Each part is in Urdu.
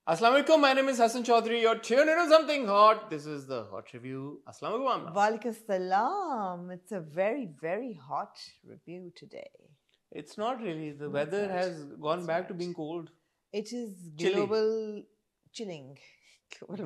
Assalamu alaikum, my name is Hassan Chaudhary. You're tuned into something hot. This is the Hot Review. Assalamu alaikum. Walaikum salam. It's a very, very hot review today. It's not really. The Not weather much. has gone It's back to not. being cold. It is Chilly. global chilling. Global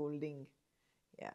cooling. Yeah,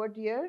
what year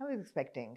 I was expecting,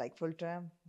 like full term।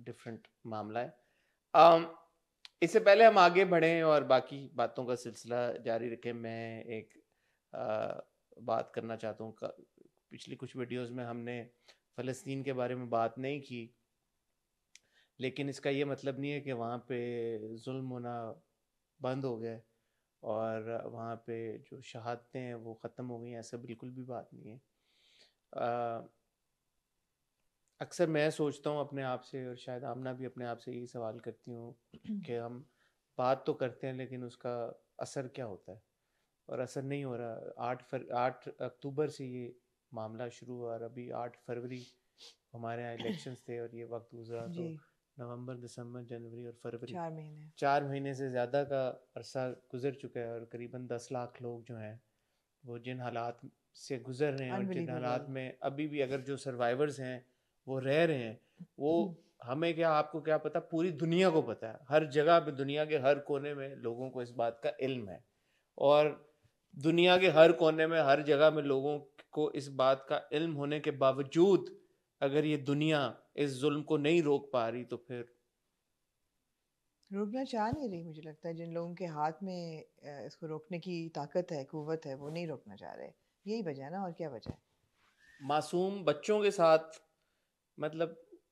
Different معاملہ ہے. اس سے پہلے ہم آگے بڑھیں اور باقی باتوں کا سلسلہ جاری رکھیں, میں ایک بات کرنا چاہتا ہوں. پچھلی کچھ ویڈیوز میں ہم نے فلسطین کے بارے میں بات نہیں کی, لیکن اس کا یہ مطلب نہیں ہے کہ وہاں پہ ظلم ہونا بند ہو گیا اور وہاں پہ جو شہادتیں ہیں وہ ختم ہو گئی ہیں. ایسا بالکل بھی بات نہیں ہے. اکثر میں سوچتا ہوں اپنے آپ سے, اور شاید آمنہ بھی اپنے آپ سے یہی سوال کرتی ہوں کہ ہم بات تو کرتے ہیں لیکن اس کا اثر کیا ہوتا ہے, اور اثر نہیں ہو رہا. 8 اکتوبر سے یہ معاملہ شروع ہوا اور ابھی 8 فروری ہمارے یہاں الیکشنز تھے, اور یہ وقت گزرا تو نومبر, دسمبر, جنوری اور فروری 4 مہینے سے زیادہ کا عرصہ گزر چکا ہے, اور قریباً 10 لاکھ لوگ جو ہیں وہ جن حالات سے گزر رہے ہیں اور جن حالات میں ابھی بھی اگر جو سروائیورز ہیں وہ رہ رہے ہیں, وہ ہمیں کیا, آپ کو کیا پتہ, پوری دنیا کو پتہ ہے. ہر جگہ پہ دنیا کے ہر کونے میں لوگوں کو اس بات کا علم ہے, اور دنیا کے ہر کونے میں ہر جگہ میں لوگوں کو اس بات کا علم ہونے کے باوجود اگر یہ دنیا اس ظلم کو نہیں روک پا رہی تو پھر روکنا چاہ نہیں رہی. مجھے لگتا ہے جن لوگوں کے ہاتھ میں اس کو روکنے کی طاقت ہے, قوت ہے, وہ نہیں روکنا چاہ رہے. یہی وجہ ہے نا, اور کیا وجہ ہے. معصوم بچوں کے ساتھ, مطلب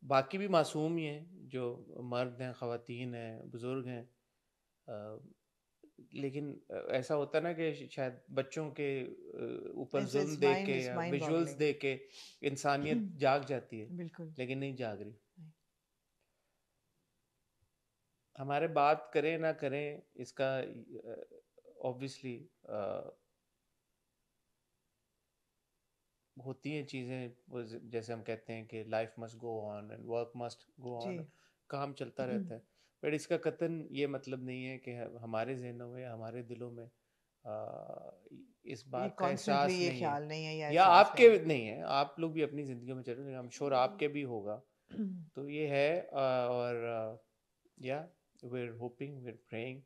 باقی بھی معصوم ہی ہیں, جو مرد ہیں, خواتین ہیں, بزرگ ہیں, لیکن ایسا ہوتا ہے نا کہ شاید بچوں کے اوپر ظلم دیکھ کے یا ویژولز دیکھ کے انسانیت جاگ جاتی ہے, بالکل, لیکن نہیں جاگ رہی. ہمارے بات کریں نہ کریں اس کا اوبویسلی ہوتی ہیں چیزیں, جیسے ہم کہتے ہیں کہ life must go on and work must go on, کام چلتا رہتا ہے. بٹ اس کا قطعاً یہ مطلب نہیں ہے کہ ہمارے ذہنوں میں, ہمارے دلوں میں اس بات کا احساس نہیں ہے, یا آپ کے نہیں ہے. آپ لوگ بھی اپنی زندگیوں میں چل رہے ہیں, ہم شور آپ کے بھی ہوگا. تو یہ ہے, اور یا we're hoping, we're praying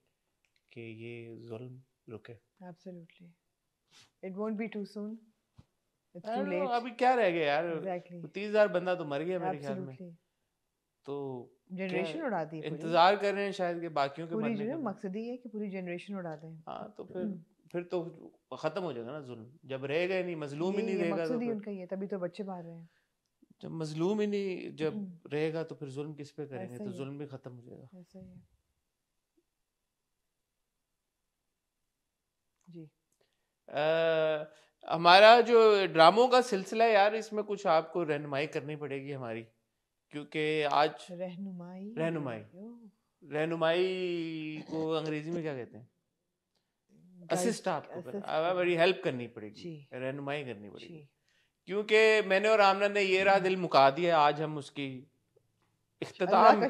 کہ یہ ظلم رکے. Absolutely. It won't be too soon. It's too late. ابھی کیا رہ گیا یار, Exactly. 30,000 بندہ تو مر گیا میرے خیال میں. تو جنریشن اڑا دی, انتظار کر رہے ہیں شاید کہ باقیوں کے مرنے کا. مقصد یہ ہے کہ پوری جنریشن اڑا دیں. ہاں تو پھر تو ختم ہو جائے گا نا ظلم. جب رہے گا نہیں, مظلوم ہی نہیں رہے گا, مقصد ہی ان کا یہ, تبھی تو بچے باہر رہے ہیں. جب مظلوم ہی نہیں جب رہے گا تو پھر ظلم کس پہ کریں گے, تو ظلم بھی ختم ہو جائے گا. ایسا ہی ہے. جی ہمارا جو ڈراموں کا سلسلہ ہے یار, اس میں کچھ آپ کو رہنمائی کرنی پڑے گی ہماری, کیونکہ آج رہنمائی کو انگریزی میں کیا کہتے ہیں, اسسٹ, آپ کو بڑی ہیلپ کرنی پڑے گی, رہنمائی کرنی پڑے گی, کیونکہ میں نے اور آمنہ نے یہ رہا دل مکا دیا. آج ہم اس کی اختتام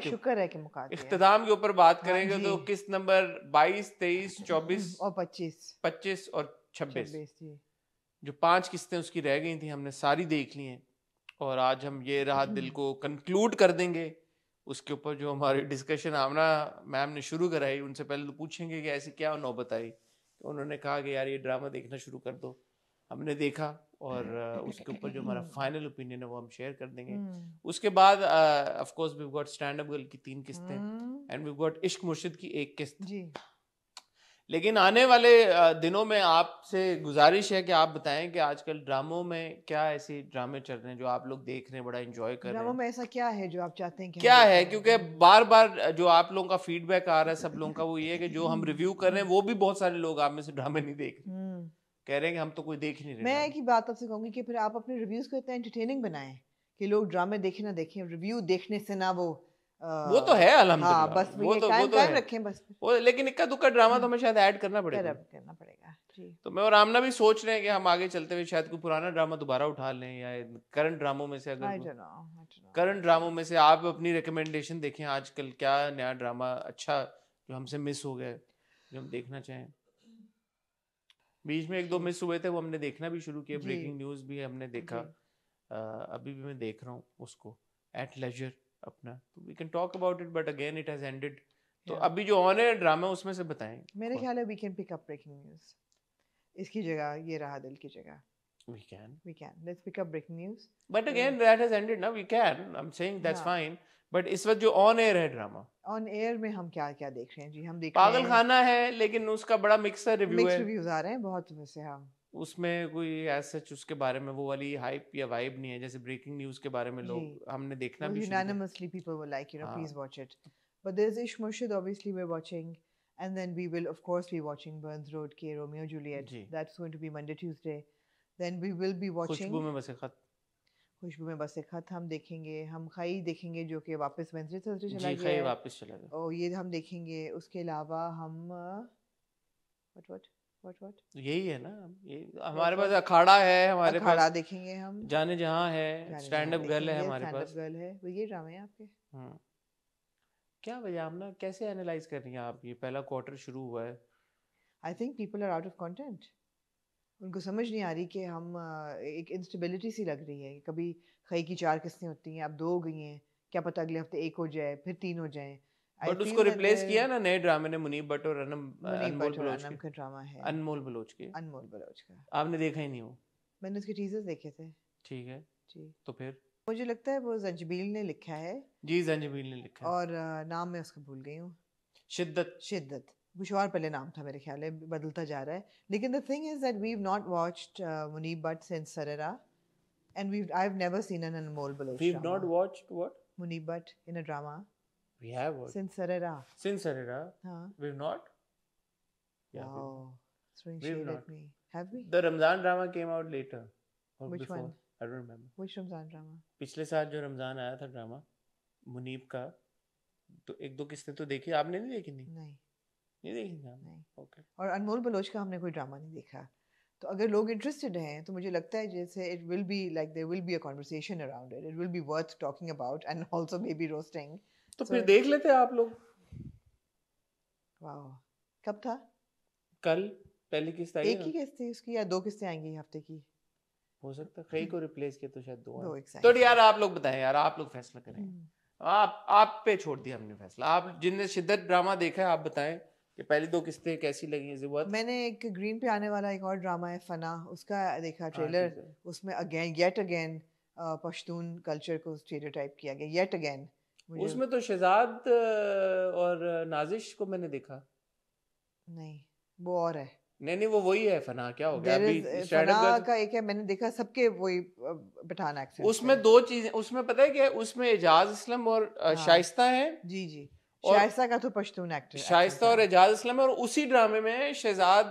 کے اوپر بات کریں گے. تو قسط نمبر 22, 23, 24 اور 25 اور 26, جو 5 قسطیں اس کی رہ گئی تھیں, ہم نے ساری دیکھ لی ہیں. اور آج ہم یہ رہا دل کو کنکلوڈ کر دیں گے. اس کے اوپر جو ہماری ڈسکشن آمنہ میم نے شروع کرائی, ان سے پہلے تو پوچھیں گے کہ ایسی کیا نوبت آئی. انہوں نے کہا کہ یار یہ ڈرامہ دیکھنا شروع کر دو. ہم نے دیکھا, اور اس کے اوپر جو ہمارا فائنل اوپینین ہے وہ ہم شیئر کر دیں گے. اس کے بعد of course we've got stand up girl کی 3 قسطیں, اینڈ ویو گاٹ عشق مرشد کی 1 قسط. لیکن آنے والے دنوں میں آپ سے گزارش ہے کہ آپ بتائیں کہ آج کل ڈراموں میں کیا ایسی ڈرامے چل رہے ہیں جو آپ لوگ دیکھ رہے ہیں, بڑا انجوائے کر رہے ہیں. ڈراموں میں ایسا کیا ہے جو آپ چاہتے ہیں کیا ہے, کیونکہ بار بار جو آپ لوگوں کا فیڈ بیک آ رہا ہے سب لوگوں کا, وہ یہ ہے کہ جو ہم ریویو کر رہے ہیں وہ بھی بہت سارے لوگ آپ میں سے ڈرامے نہیں دیکھ رہے, کہہ رہے ہیں کہ ہم تو کوئی دیکھ نہیں رہے. میں ایک ہی بات آپ سے کہوں گی کہ پھر آپ اپنے ریویوز کو اتنا انٹرٹیننگ بنائیں کہ لوگ ڈرامے دیکھیں نہ دیکھیں, ریویو دیکھنے سے نہ وہ تو ہے الحمدللہ, بس وہ قائم رکھیں بس. لیکن اکا دکا ڈرامہ تو ہمیں شاید ایڈ کرنا پڑے گا. تو میں اور آمنہ بھی سوچ رہے ہیں کہ ہم آگے چلتے ہوئے شاید کوئی پرانا ڈرامہ دوبارہ اٹھا لیں, یا کرنٹ ڈراموں میں سے, اگر کرنٹ ڈراموں میں سے آپ اپنی ریکمنڈیشن دیکھیں آج کل کیا نیا ڈرامہ اچھا جو ہم سے مس ہو گیا, جو ہم دیکھنا چاہیں. بیچ میں 1-2 مس ہوئے تھے, وہ ہم نے دیکھنا بھی شروع کیا. بریکنگ نیوز بھی ہم نے دیکھا, ابھی بھی میں دیکھ رہا ہوں اس کو ایٹ لیجر اپنا. We can talk about it, but again it has ended. تو ابھی جو آن ہے ڈرامہ اس میں سے بتائیں. میرے خیال ہے we can pick up breaking news, اس کی جگہ یہ رہا دل کی جگہ. We can. Let's pick up breaking news. But again, that has ended now. We can. I'm saying that's fine. But اس وقت جو آن ایئر ہے ڈراما آن ایئر میں ہم کیا کیا دیکھ رہے ہیں جی؟ ہم دیکھ پاگل خانہ ہے لیکن اس کا بڑا مکسر ریویو ہے, ریویوز آ رہے ہیں بہت ویسے. ہاں اس میں کوئی ایز سچ اس کے بارے میں وہ والی ہائپ یا وائب نہیں ہے جیسے بریکنگ نیوز کے بارے میں لوگ ہم نے دیکھنا بھی unanimously people were like, please watch it. But there's Ishq Murshid, obviously we're watching, and then we will of course be watching Burns Road ke Romeo Juliet. That's going to be Monday Tuesday. Then we will be watching خوشبو میں بس خط. خوشبو میں بس خط ہم دیکھیں گے. ہم خائی دیکھیں گے جو کہ واپس وینسڈے تھرسڈے چلا جی گیا خائی ہے, واپس چلا گیا. اور یہ ہم دیکھیں گے. اس کے علاوہ ہم what یہی ہے نا, یہ ہمارے پاس اکھاڑا ہے, ہمارے پاس اکھاڑا دیکھیں گے ہم, جانے جہاں ہے, اسٹینڈ اپ گرل ہے ہمارے پاس. اسٹینڈ اپ گرل ہے, وہ یہ ڈرامے ہیں آپ کے. کیا وجہ آمنا کیسے اینالائز کر رہی ہیں آپ؟ یہ پہلا کوارٹر شروع ہوا ہے. I think people are out of content. ان کو سمجھ نہیں آ رہی کہ ہم ایک انسٹیبلٹی سی لگ رہی ہے. کبھی خی کی 4 قسطیں ہوتی ہیں, اب 2 ہو گئی ہیں, کیا پتہ اگلے ہفتے 1 ہو جائے, پھر 3 ہو جائیں. بٹ اس کو ریپلیس کیا نا نئے ڈرامے نے, منیب بٹ اور انمول بلوچ کا ڈرامہ ہے, انمول بلوچ کے. انمول بلوچ کا آپ نے دیکھا ہی نہیں وہ؟ میں نے اس کے ٹیزرز دیکھے تھے. ٹھیک ہے جی, تو پھر مجھے لگتا ہے وہ زنجبیل نے لکھا ہے. جی زنجبیل نے لکھا ہے, اور نام میں اس کا بھول گئی ہوں. شدت کچھ اور پہلے نام تھا میرے خیال ہے, بدلتا جا رہا ہے. لیکن the thing is that we've not watched Munib Butt since Sarera, and I've never seen an Anmol Baloch drama. We've not watched what? Munib Butt in a drama. We have watched. Since Sarera. Since Sarera? We've not? Yeah. Wow. Throwing shade at me. Have we? The Ramzan drama came out later. Or Which before? one? I don't remember. Which Ramzan drama? پچھلے سال جو رمضان آیا تھا ڈرامہ منیب کا, تو 1-2 قسطیں تو دیکھی آپ نے؟ نہیں دیکھی؟ نہیں دیکھی نہیں. اوکے. اور انمول بلوچ کا ہم نے کوئی ڈرامہ نہیں دیکھا. تو اگر لوگ انٹرسٹڈ ہیں تو مجھے لگتا ہے جیسے it will be like there will be a conversation around it, it will be worth talking about and also maybe roasting. تو پھر دیکھ لیتے آپ لوگ. واو, کب تھا؟ کل پہلی قسط آئی. 1 ہی قسط تھی اس کی یا 2 قسطیں آئیں گی ہفتے کی؟ ہو سکتا ہے کئی کو ریپلیس کیا تو شاید 2. تو تو یار آپ لوگ بتائیں یار, آپ لوگ فیصلہ کریں. آپ پہ چھوڑ دیا ہم نے فیصلہ. آپ جن نے شدت ڈرامہ دیکھا ہے آپ بتائیں کہ پہلی 2 قسطیں کیسی لگی. میں نے ایک گرین پہ آنے والا ایک اور ڈرامہ ہے فنا, اس کا دیکھا ٹریلر. اس میں یٹ اگین پشتون کلچر کو اسٹیریوٹائپ کیا گیا یٹ اگین. اس میں تو شہزاد اور نازش کو میں نے دیکھا. نہیں وہ اور ہے. نہیں وہ وہی ہے فنا. کیا ہو گیا ابھی فنا کا ایک ہے, میں نے دیکھا سب کے وہی پٹھان ایکسنٹ. اس میں 2 چیزیں, اس میں پتہ ہے کہ اس میں اعجاز اسلم اور شائستہ ہیں. جی جی, شائستہ کا تو پشتون ایکٹر, شائستہ اور اعجاز اسلم, اور اسی ڈرامے میں شہزاد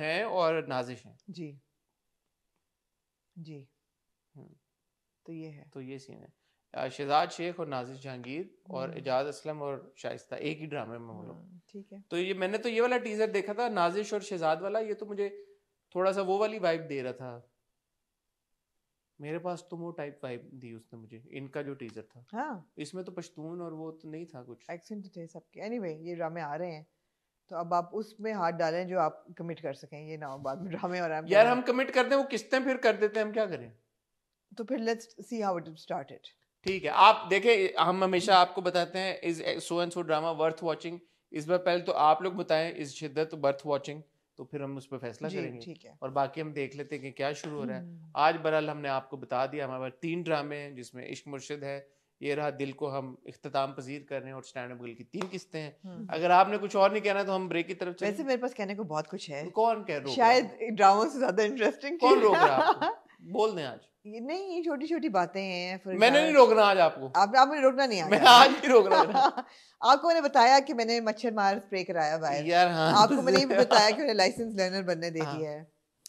ہیں اور نازش ہیں. جی جی, تو یہ ہے. تو یہ سین ہے, شہزاد شیخ اور نازش جہانگیر اور اعجاز اسلم اور شائستہ ایک ہی ڈرامے میں وہ لوگ. ٹھیک ہے. تو یہ میں نے تو یہ والا ٹیزر دیکھا تھا نازش اور شہزاد والا, یہ تو مجھے تھوڑا سا وہ والی وائب دے رہا تھا. میرے پاس تو وہ ٹائپ وائب دی اس نے مجھے, ان کا جو ٹیزر تھا. ہاں اس میں تو پشتون اور وہ تو نہیں تھا کچھ. ایکسنٹ تھے سب کے. اینی وے یہ ڈرامے آ رہے ہیں تو اب آپ اس میں ہاتھ ڈالیں جو آپ کمٹ کر سکیں. یہ نہ ہو بعد میں ڈرامے. اور یار ہم کمٹ کرتے ہیں وہ قسطیں پھر کر دیتے ہیں, ہم کیا کریں؟ تو پھر let's see how it started. ٹھیک ہے آپ دیکھیں, ہم ہمیشہ آپ کو بتاتے ہیں is so and so drama worth watching. اس بار پہلے تو آپ لوگ بتائیں از شدت ورتھ واچنگ, تو پھر ہم اس پہ فیصلہ کریں گے. اور باقی ہم دیکھ لیتے ہیں کہ کیا شروع ہو رہا ہے. آج برحال ہم نے آپ کو بتا دیا ہمارے پاس 3 ڈرامے ہیں, جس میں عشق مرشد ہے, یہ رہا دل کو ہم اختتام پذیر کر رہے ہیں, اور اسٹینڈ اپ گرل کی 3 قسطیں ہیں. اگر آپ نے کچھ اور نہیں کہنا تو ہم بریک کی طرف چلیں. ویسے میرے پاس کہنے کو بہت کچھ ہے. کون کہہ رہا ہے؟ شاید ڈراموں سے زیادہ انٹرسٹنگ کون روک رہا ہے آپ کو؟ بول دیں. آج نہیں, یہ چھوٹی چھوٹی باتیں ہیں. میں نے نہیں روکنا آج آپ کو. آپ نے روکنا نہیں. میں آج نہیں روک رہا. آپ کو میں نے بتایا کہ میں نے مچھر مار اسپرے کرایا باہر. آپ کو میں نے بتایا کہ میں نے لائسنس لرنر بننے دے دیا ہے.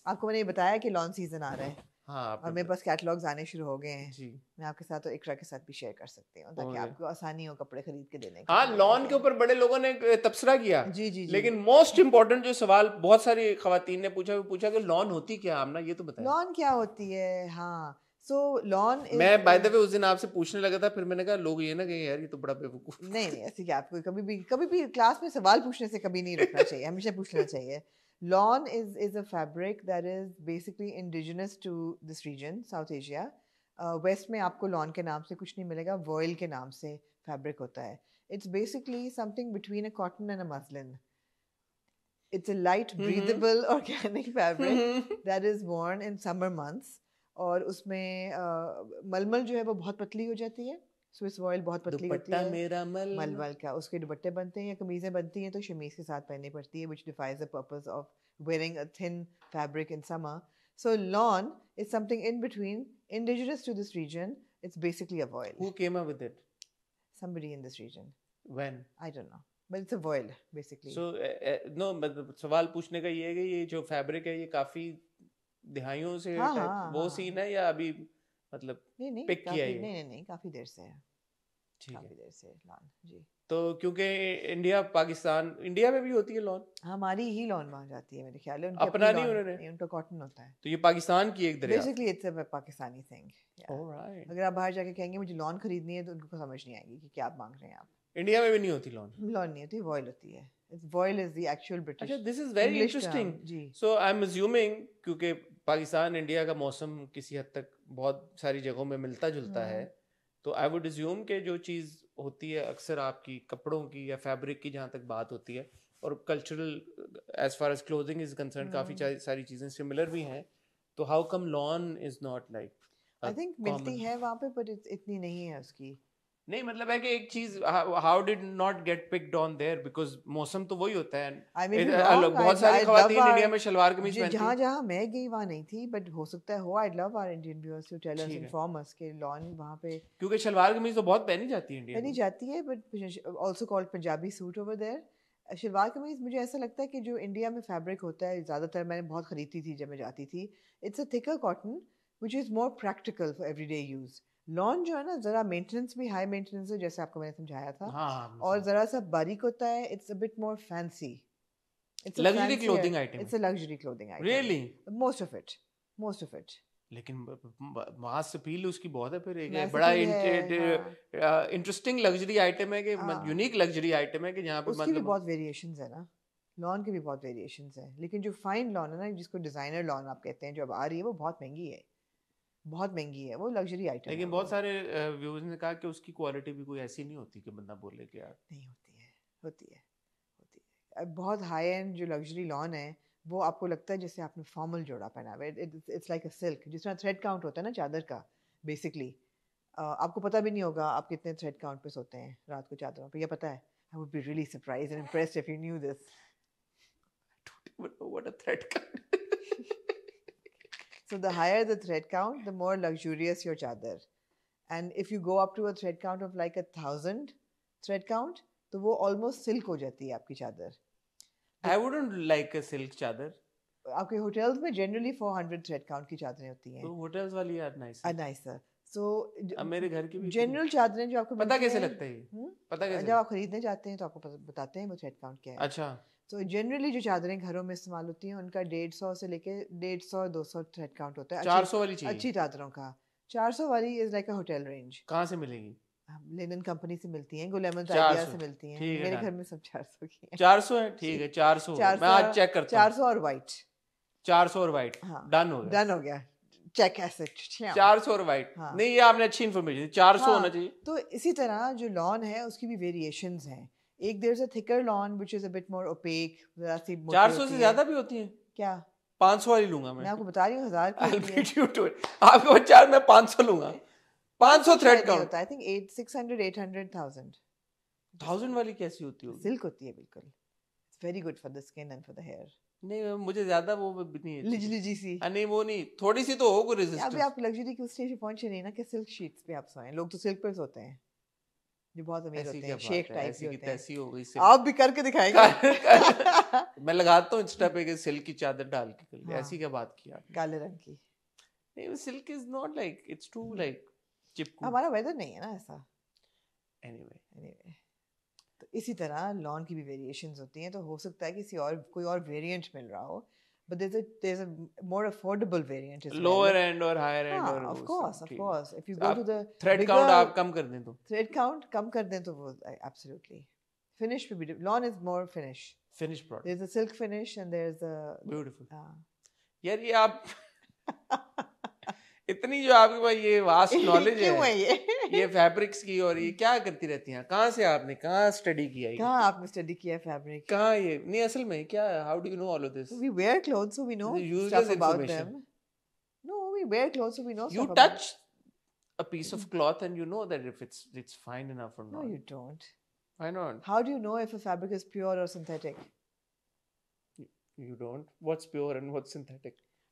آپ کو میں نے بتایا کہ لان سیزن آ رہا ہے. اور میرے پاس کیٹلاگز آنے شروع ہو گئے ہیں. میں آپ کے ساتھ اور اقرا کے ساتھ بھی شیئر کر سکتی ہوں تاکہ آپ کو آسانی ہو کپڑے خرید کے دینے کی. ہاں, لان کے اوپر بڑے لوگوں نے تبصرہ کیا. جی جی, لیکن موسٹ امپورٹنٹ جو سوال بہت ساری خواتین نے پوچھا کہ لان ہوتی کیا آمنا, یہ تو بتائیں. لان کیا ہوتی ہے؟ ہاں سو لان, میں بائی دا وے اس دن آپ سے پوچھنے لگا تھا, پھر میں نے کہا لوگ یہ نہ کہیں یار یہ تو بڑا بیوقوف. نہیں ایسے کہ آپ کو کبھی بھی کلاس میں سوال پوچھنے سے کبھی نہیں رکھنا چاہیے, ہمیشہ پوچھنا چاہیے. Lawn is a fabric that is basically indigenous to this region, South Asia. West میں آپ کو lawn کے نام سے کچھ نہیں ملے گا, voile کے نام سے fabric ہوتا ہے. It's basically something between a cotton and a muslin. It's a light, breathable, organic fabric that is worn in summer months. اور اس میں ململ جو ہے وہ بہت پتلی ہو جاتی ہے, سوئس وائل بہت پتلی ہوتی دوپٹہ ہے, میرا ململ کا, اس کے دوپٹے بنتے ہیں یا قمیضیں بنتی ہیں تو شمیز کے ساتھ پہننی پڑتی ہے, which defies the purpose of wearing a thin fabric in summer. So lawn is something in between, indigenous to this region. It's basically a voile. Who came up with it? Somebody in this region. When? I don't know, but it's a voile basically. So no, سوال پوچھنے کا یہ ہے کہ یہ جو فیبرک ہے یہ کافی دہائیوں سے وہ سین ہے یا ابھی مطلب پک کیا ہے؟ نہیں کافی دیر سے ہے. کافی دیر سے لان. جی. تو کیونکہ انڈیا پاکستان, انڈیا میں بھی ہوتی ہے لون, ہماری ہی لون وہاں جاتی ہے میرے خیال ہے, اپنا نہیں انہوں نے, ان کا کاٹن ہوتا ہے. تو یہ پاکستان کی ایک دریافت, basically it's a Pakistani thing. اگر آپ باہر جا کے کہیں گے مجھے لون خریدنی ہے تو ان کو سمجھ نہیں آئے گی کہ کیا آپ مانگ رہے ہیں. آپ انڈیا میں بھی نہیں ہوتی لون نہیں ہوتی, وائل ہوتی ہے. Voile is the actual British. اچھا, دس از ویری انٹرسٹنگ. جی. سو آئی ایم اسیومنگ کیونکہ پاکستان انڈیا کا موسم کسی حد تک بہت ساری جگہوں میں ملتا جلتا ہے, تو آئی وڈ اسیوم کہ جو چیز ہوتی ہے اکثر آپ کی کپڑوں کی یا فیبرک کی جہاں تک بات ہوتی ہے, اور cultural as far as clothing is concern کافی ساری چیزیں سملر بھی ہیں, تو how come lawn is not like, I think ملتی ہے وہاں پہ بٹ اتنی نہیں ہے اس کی. نہیں مطلب ہے کہ ایک چیز how did not get picked on there, because موسم تو وہی ہوتا ہے. بہت ساری خواتین انڈیا میں شلوار قمیض پہنتی ہیں. جہاں میں گئی وہاں نہیں تھی, بٹ ہو سکتا ہے ہو. I love our Indian viewers to tell us, inform us کہ لان وہاں پہ, کیونکہ شلوار قمیض تو بہت پہنی جاتی ہے انڈیا میں, پہنی جاتی ہے, but also called Punjabi suit over there. Shalwar kameez مجھے ایسا لگتا ہے کہ جو انڈیا میں فیبرک ہوتا ہے زیادہ تر, میں نے بہت خریدتی تھی جب میں جاتی تھی, it's a thicker cotton which is more practical for every day use. Lawn جو ہے نا ذرا مینٹیننس بھی ہائی مینٹیننس ہے, جیسے آپ کو میں نے سمجھایا تھا, اور ذرا سا باریک ہوتا ہے. It's a bit more fancy. Luxury clothing item. It's a luxury clothing item. Really most of it. لیکن ماس اپیل اس کی بہت ہے. پھر ایک بڑا انٹرسٹنگ لگژری آئٹم ہے کہ یونیک لگژری آئٹم ہے کہ جہاں پہ اس کی بھی بہت ویریشنز ہے نا, لان کی بھی بہت ویریشنز ہیں. لیکن جو فائن لان ہے نا, جس کو ڈیزائنر لان آپ کہتے ہیں, جو اب آ رہی ہے وہ بہت مہنگی ہے, بہت مہنگی ہے, وہ لگژری آئٹم. لیکن بہت سارے ویورز نے کہا کہ اس کی کوالٹی بھی کوئی ایسی نہیں ہوتی کہ بندہ بولے کہ یار نہیں ہوتی ہے. ہوتی ہے بہت ہائی اینڈ جو لگژری لان ہے وہ آپ کو لگتا ہے جیسے آپ نے فارمل جوڑا پہنا ہوا ہے. اٹس لائک اے سلک, جس طرح تھریڈ کاؤنٹ ہوتا ہے نا چادر کا. بیسکلی آپ کو پتہ بھی نہیں ہوگا آپ کتنے تھریڈ کاؤنٹ پہ سوتے ہیں رات کو چادروں پہ, یہ پتہ ہے. I would be really surprised and impressed if you knew this. I don't even know what a thread count is. So the higher the thread count, the more luxurious your chadar. And if you go up to a thread count of like 1,000 thread count, تو وہ almost silk ہو جاتی ہے آپ کی چادر. I wouldn't like a silk چادر. آپ کے ہوٹلز میں جنرلی 400 تھریڈ کاؤنٹ کی چادریں ہوتی ہیں. تو ہوٹلز والی یار nicer. So میرے گھر کی بھی جنرل چادریں جو آپ کو پتہ کیسے لگتا ہے یہ, پتہ کیسے جب آپ خریدنے جاتے ہیں تو آپ کو بتاتے ہیں وہ تھریڈ کاؤنٹ کیا ہے. اچھا. تو جنرلی جو چادریں گھروں میں استعمال ہوتی ہیں ان کا 150 سے لے کے 150-200 تھریڈ کاؤنٹ ہوتا ہے. 400 والی چاہیے اچھی چادروں کا. 400 والی is like a hotel range. کہاں سے ملے گی؟ لینن کمپنی سے ملتی ہیں, گل احمد آئیڈیا سے ملتی ہیں. میرے گھر میں سب 400 کی ہیں. 400 ہے, ٹھیک ہے 400. میں آج چیک کرتا ہوں. 400 اور وائٹ. 400 اور وائٹ ڈن ہو گیا. ڈن ہو گیا. چیک ایسے 400 اور وائٹ. نہیں یہ آپ نے اچھی انفارمیشن, 400 ہونا چاہیے. تو اسی طرح جو لان ہے اس کی بھی ویریشنز ہیں. ایک دیر سے تھکر lawn which is a bit more opaque. 400 سے زیادہ بھی ہوتی ہیں کیا؟ 500 والی لوں گا میں آپ کو بتا رہی ہوں 1000 کی. آپ کو 4 میں 500 لوں گا. 500 تھریڈ کاؤنٹ ہوتا ہے. I think 600 800 1000. 1000 والی کیسی ہوتی ہے؟ سلک ہوتی ہے بالکل. It's very good for the skin and for the hair. نہیں مجھے زیادہ وہ نہیں ہے لجلی سی. نہیں وہ نہیں, تھوڑی سی تو ہو کوئی ریزسٹنس. ابھی آپ لگژری کے اسٹیج پہ پہنچے نہیں نا کہ سلک شیٹس پہ آپ سوئیں. لوگ تو سلک پہ سوتے ہیں جو بہت امیر ہوتے ہیں, شیک ٹائپ کے ہوتے ہیں. ایسی ہو گئی آپ بھی کر کے دکھائیں گے. میں لگاتا ہوں انسٹا پہ کہ سلک کی چادر ڈال کے. ایسی کیا بات کیا, کالے رنگ کی. نہیں silk is not like, it's to like چپکو. ہمارا ویدر نہیں ہے نا ایسا. اینی وے تو اسی طرح لان کی بھی ویریشنز ہوتی ہیں. تو ہو سکتا ہے کسی اور کوئی اور ویریئنٹ مل رہا ہو, but there's a more affordable variant as well. Lower end or higher end or of course if you go to the thread count آپ کم کر دیں تو thread count کم کر دیں تو وہ absolutely finish پہ بھی. lawn is more finish product. there's a silk finish and there's a beautiful. یار یہ آپ اتنی جو آپ کے پاس یہ واسٹ نالج ہے یہ فیبرکس کی, اور یہ کیا کرتی رہتی ہیں, کہاں سے آپ نے کہاں اسٹڈی کیا ہے, کہاں آپ نے اسٹڈی کیا ہے فیبرک, کہاں یہ نہیں اصل میں کیا, how do you know all of this? we wear clothes so we know stuff about them. No, we wear clothes so we know you stuff touch a piece of cloth and you know that if it's fine enough or No, not. you don't. Why not? How do you know if a fabric is pure or synthetic? You don't. What's pure and what's synthetic?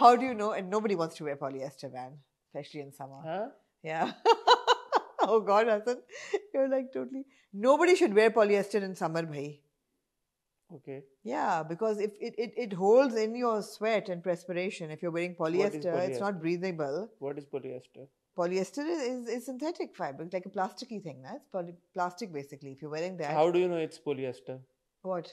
How do you know? And nobody wants to wear polyester, man, especially in summer. Huh? Yeah. Oh God, Hassan, you're like totally. Nobody should wear polyester in summer, bhai. Okay. Yeah, because if it holds in your sweat and perspiration. If you're wearing polyester, it's polyester? not breathable. What is polyester? Polyester is synthetic fiber, like a plasticky thing. That's plastic basically. If you're wearing that. How do you know it's polyester? What?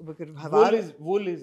wool is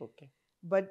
Okay. But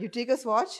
You take a swatch,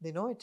They know it.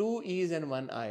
2 E's and 1 I,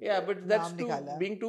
Yeah, but that's too being too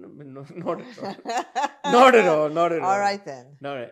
No, not at all. Not at all, not at all. All right then. No,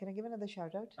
Can I give another shout out?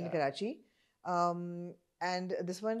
in Karachi. And this one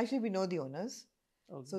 Actually, we know the owners, so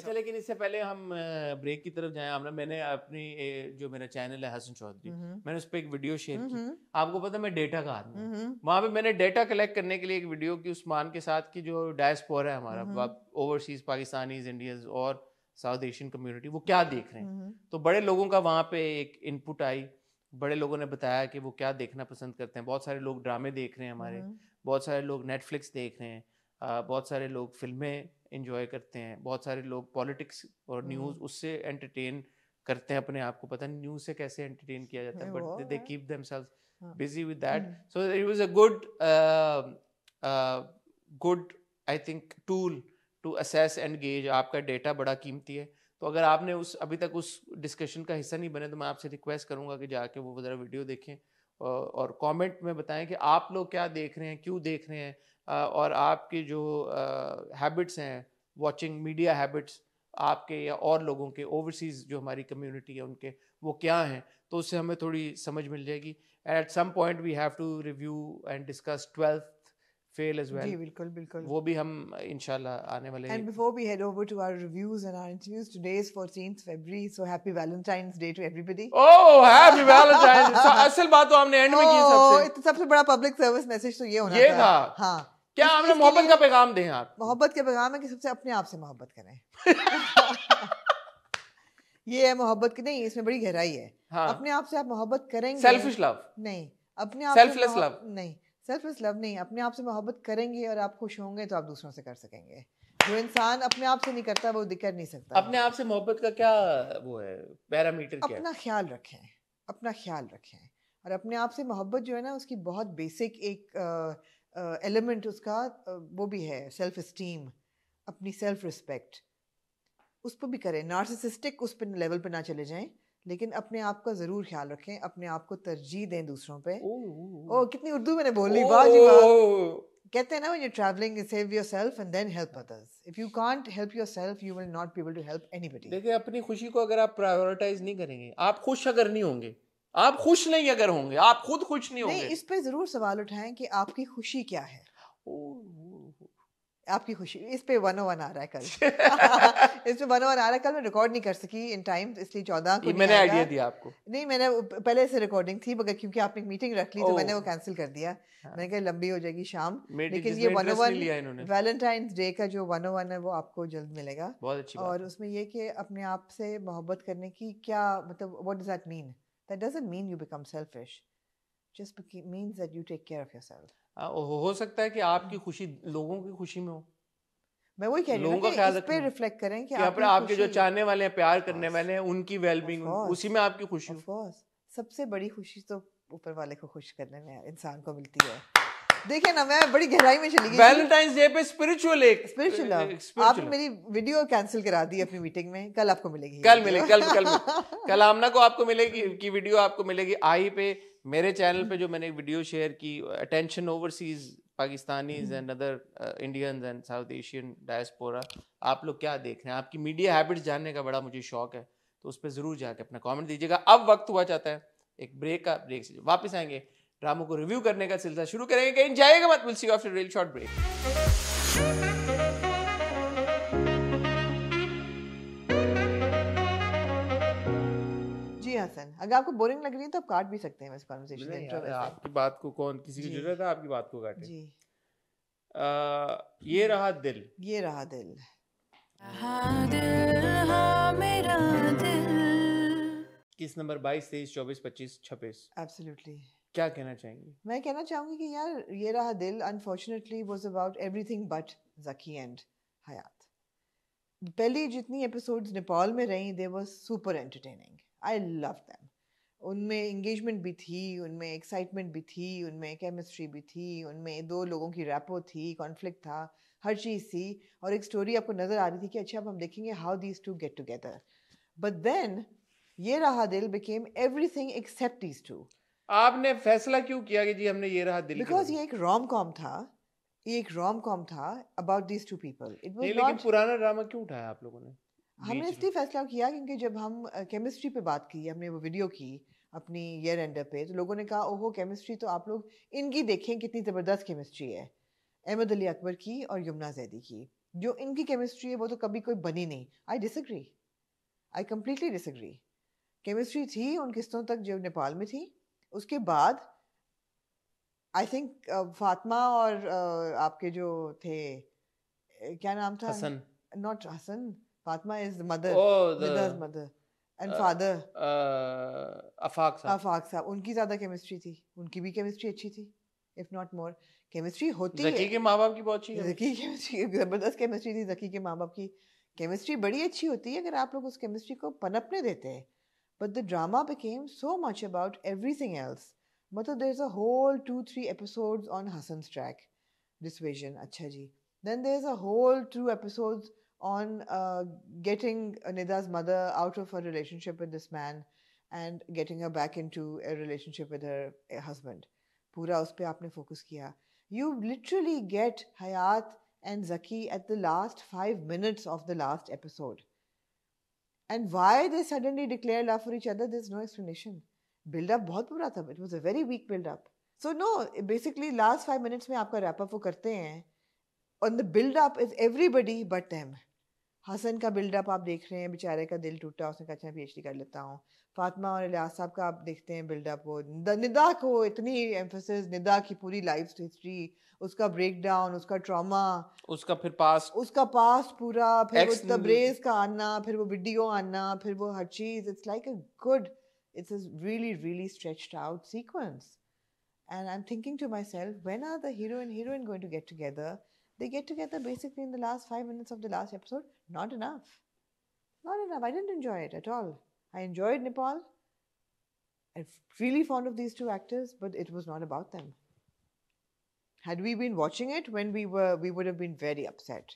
اچھا لیکن اس سے پہلے ہم بریک کی طرف جائیں آمنہ, میں نے اپنی جو میرا چینل ہے حسن چودھری, میں نے اس پہ ایک ویڈیو شیئر کی. آپ کو پتا میں ڈیٹا کا آدمی ہوں, وہاں پہ میں نے ڈیٹا کلیکٹ کرنے کے لیے ایک ویڈیو کی عثمان کے ساتھ کی جو ڈائسپورا ہے ہمارا اوورسیز پاکستانیز انڈینز اور ساؤتھ ایشین کمیونٹی, وہ کیا دیکھ رہے ہیں. تو بڑے لوگوں کا وہاں پہ ایک ان پٹ آئی, بڑے لوگوں نے بتایا کہ وہ کیا دیکھنا پسند کرتے ہیں. بہت سارے لوگ ڈرامے دیکھ رہے ہیں ہمارے, بہت سارے لوگ نیٹ فلکس دیکھ رہے ہیں, بہت سارے لوگ فلمیں انجوائے کرتے ہیں, بہت سارے لوگ پالیٹکس اور نیوز اس سے انٹرٹین کرتے ہیں اپنے آپ کو. پتہ نہیں نیوز سے کیسے انٹرٹین کیا جاتا ہے, but they keep them self busy with that. So it was a good I think tool to assess and gauge. آپ کا ڈیٹا بڑا قیمتی ہے, تو اگر آپ نے ابھی تک اس ڈسکشن کا حصہ نہیں بنے تو میں آپ سے ریکویسٹ کروں گا کہ جا کے وہ ذرا ویڈیو دیکھیں اور کامنٹ میں بتائیں کہ آپ لوگ کیا دیکھ رہے ہیں, کیوں دیکھ رہے ہیں, اور آپ کی جو ہیبٹس ہیں واچنگ میڈیا ہیبٹس آپ کے یا اور لوگوں کے اوورسیز جو ہماری کمیونٹی ہے ان کے, وہ کیا ہیں. تو اس سے ہمیں تھوڑی سمجھ مل جائے گی. At some point we have to review and discuss 12th fail as well. جی بالکل بالکل, وہ بھی ہم انشاءاللہ آنے والے. And before we head over to our reviews and our interviews, today is 14th February, so happy Valentine's Day to everybody. Oh, happy Valentine's Day. اصل بات تو ہم نے اینڈ میں کی سب سے. سب سے بڑا پبلک سروس میسج تو یہ ہونا یہ تھا. ہاں, کیا ہم نے محبت کا پیغام دیں آپ. محبت کا پیغام ہے کہ سب سے اپنے آپ سے محبت کریں. یہ ہے محبت کی, نہیں اس میں بڑی گہرائی ہے. اپنے آپ سے آپ محبت کریں گے, سیلفش لو نہیں, اپنے آپ سیلف لیس لو نہیں, سیلف لیس لو نہیں, اپنے آپ سے محبت کریں گے اور آپ خوش ہوں گے تو آپ دوسروں سے کر سکیں گے. جو انسان اپنے آپ سے نہیں کرتا وہ کر نہیں سکتا. اپنے آپ سے محبت کا کیا وہ ہے پیرامیٹر کیا ہے؟ اپنا خیال رکھیں, اپنا خیال رکھیں. اور اپنے آپ سے محبت جو ہے نا اس کی بہت بیسک ایک ایلیمنٹ اس کا وہ بھی ہے سیلف اسٹیم, اپنی سیلف رسپیکٹ, اس پہ بھی کریں. نارسسسٹک اس پہ لیول پہ نہ چلے جائیں, لیکن اپنے آپ کا ضرور خیال رکھیں, اپنے آپ کو ترجیح دیں دوسروں پہ. او کتنی اردو میں نے بول لی, واہ جی واہ. کہتے ہیں نا when you're traveling save yourself and then help others. If you can't help yourself you will not be able to help anybody. دیکھیں اپنی خوشی کو اگر آپ پرائیورٹائز نہیں کریں گے, آپ خوش اگر نہیں ہوں گے, آپ خوش نہیں اگر ہوں گے, آپ خود خوش نہیں ہوں گے. نہیں, اس پہ ضرور سوال اٹھائیں کہ آپ کی خوشی کیا ہے, آپ کی خوشی. اس پہ 101 آ رہا ہے کل. اس پہ 101 آ رہا ہے کل. میں ریکارڈ نہیں کر سکی ان ٹائم, اس لیے 14 کو میں نے آئیڈیا دیا آپ کو. نہیں, میں نے پہلے سے ریکارڈنگ تھی مگر کیونکہ آپ نے میٹنگ رکھ لی تو میں نے وہ کینسل کر دیا. میں نے کہا لمبی ہو جائے گی شام. لیکن یہ 101 ویلنٹائنس ڈے کا جو 101 ہے وہ آپ کو جلد ملے گا. اور اس میں یہ کہ اپنے آپ سے محبت کرنے کی کیا مطلب, what does that mean? That doesn't mean you become selfish. Just means that you take care of yourself. ہو سکتا ہے کہ آپ کی خوشی لوگوں کی خوشی میں ہو. میں وہی کہہ رہی ہوں کہ اس پہ ریفلیکٹ کریں کہ آپ کے جو چاہنے والے ہیں, پیار کرنے والے ہیں, ان کی ویل بینگ, اسی میں آپ کی خوشی ہو. سب سے بڑی خوشی تو اوپر والے کو خوش کرنے میں انسان کو ملتی ہے. دیکھیں نا, میں بڑی گہرائی میں چلی گئی. ویلنٹائنس ڈے پہ اسپرچوئل آپ نے میری ویڈیو کینسل کرا دی اپنی میٹنگ میں. کل آپ کو ملے گی, کل آمنہ کو آپ کو ملے گی کی ویڈیو, آپ کو ملے گی آئی پہ. میرے چینل پہ جو میں نے ویڈیو شیئر کی, attention overseas Pakistanis and other Indians and south Asian diaspora, آپ لوگ کیا دیکھ رہے ہیں, آپ کی میڈیا ہیبٹس جاننے کا بڑا مجھے شوق ہے. تو اس پہ ضرور جا کے اپنا کامنٹ دیجیے گا. اب وقت ہوا چاہتا ہے ایک بریک کا. بریک سے واپس آئیں گے, ڈراموں کو ریویو کرنے کا سلسلہ شروع کریں گے. کہیں جائے گا مت. Will see you after real short break. جی حسن, اگر آپ کو بورنگ لگ رہی ہے تو آپ کاٹ بھی سکتے ہیں اس کنورسیشن. آپ کی بات کو کون کسی کی ضرورت ہے آپ کی بات کو کاٹے. جی یہ رہا دل, یہ رہا دل. کس نمبر 22 23 24 25 26. ایبسلیوٹلی. کیا کہنا چاہیں گی؟ میں کہنا چاہوں گی کہ یار یہ رہا دل unfortunately was about everything but Zaki and Hayat. پہلی جتنی ایپیسوڈز نیپال میں رہیں they was super entertaining. I love them. ان میں انگیجمنٹ بھی تھی, ان میں ایکسائٹمنٹ بھی تھی, ان میں کیمسٹری بھی تھی, ان میں دو لوگوں کی ریپو تھی, کانفلکٹ تھا, ہر چیز تھی. اور ایک اسٹوری آپ کو نظر آ رہی تھی کہ اچھا اب ہم دیکھیں گے how these two get together. But then یہ رہا دل became everything except these two. آپ نے فیصلہ کیوں کیا کہ جی ہم نے یہ رہا دل؟ بیکاز یہ ایک رام کام تھا, یہ ایک رام کام تھا اباؤٹ دیز ٹو پیپل. لیکن پرانا ڈرامہ کیوں اٹھایا آپ لوگوں نے؟ ہم نے اس لیے فیصلہ کیا کیونکہ جب ہم کیمسٹری پہ بات کی, ہم نے وہ ویڈیو کی اپنی ایئر اینڈر پہ, تو لوگوں نے کہا اوہو کیمسٹری تو آپ لوگ ان کی دیکھیں کتنی زبردست کیمسٹری ہے, احمد علی اکبر کی اور یمنا زیدی کی. جو ان کی کیمسٹری ہے وہ تو کبھی کوئی بنی نہیں. I completely disagree. کیمسٹری تھی ان قسطوں تک جو نیپال میں تھی. اس کے بعد آئی تھنک فاطمہ اور آپ کے جو تھے کیا نام تھا, Hassan, not Hassan, Fatima is mother, oh ندا's the mother and father Afaq sahab, Afaq صاحب, ان کی زیادہ کیمسٹری تھی. ان کی بھی کیمسٹری اچھی تھی if not more. کیمسٹری ہوتی ہے, ذکی کے ماں باپ کی بہت اچھی ہے. ذکی کیمسٹری زبردست کیمسٹری تھی ذکی کے ماں باپ کی. کیمسٹری بڑی اچھی ہوتی ہے اگر آپ لوگ اس کیمسٹری کو پنپنے دیتے ہیں. But the drama became so much about everything else. مطلب there's a whole 2-3 episodes on Hassan's track, Dissuasion, اچھا جی. Then there's a whole 2 episodes on getting Nida's mother out of her relationship with this man and getting her back into a relationship with her husband. پورا اس پہ آپ نے فوکس کیا. You literally get Hayat and Zaki at the last 5 minutes of the last episode. And why they suddenly declare love for each other, there's no explanation. Build up بہت برا تھا. It was a very weak build up. So no, basically last 5 minutes میں آپ کا wrap up وہ کرتے ہیں. And the build up is everybody but them. حسن کا build up آپ دیکھ رہے ہیں, بیچارے کا دل ٹوٹا, اس نے کہا اچھا PhD کر لیتا ہوں. فاطمہ اور الیاس صاحب کا آپ دیکھتے ہیں build up, وہ ندا کو اتنی emphasis, ندا کی پوری لائف ہسٹری, اس کا بریک ڈاؤن, اس کا ٹراما, اس کا پھر پاسٹ, اس کا پاسٹ پورا, پھر وہ تبریز کا آنا, پھر وہ ویڈیو آنا, پھر وہ ہر چیز. It's like a good, it's a really really stretched out sequence. And I am thinking to myself, when are the hero and heroine going to get together? They get together basically in the last 5 minutes of the last episode. Not enough. Not enough. I didn't enjoy it at all. I enjoyed Nepal. I'm really fond of these 2 actors, but it was not about them. Had we been watching it when we would have been very upset.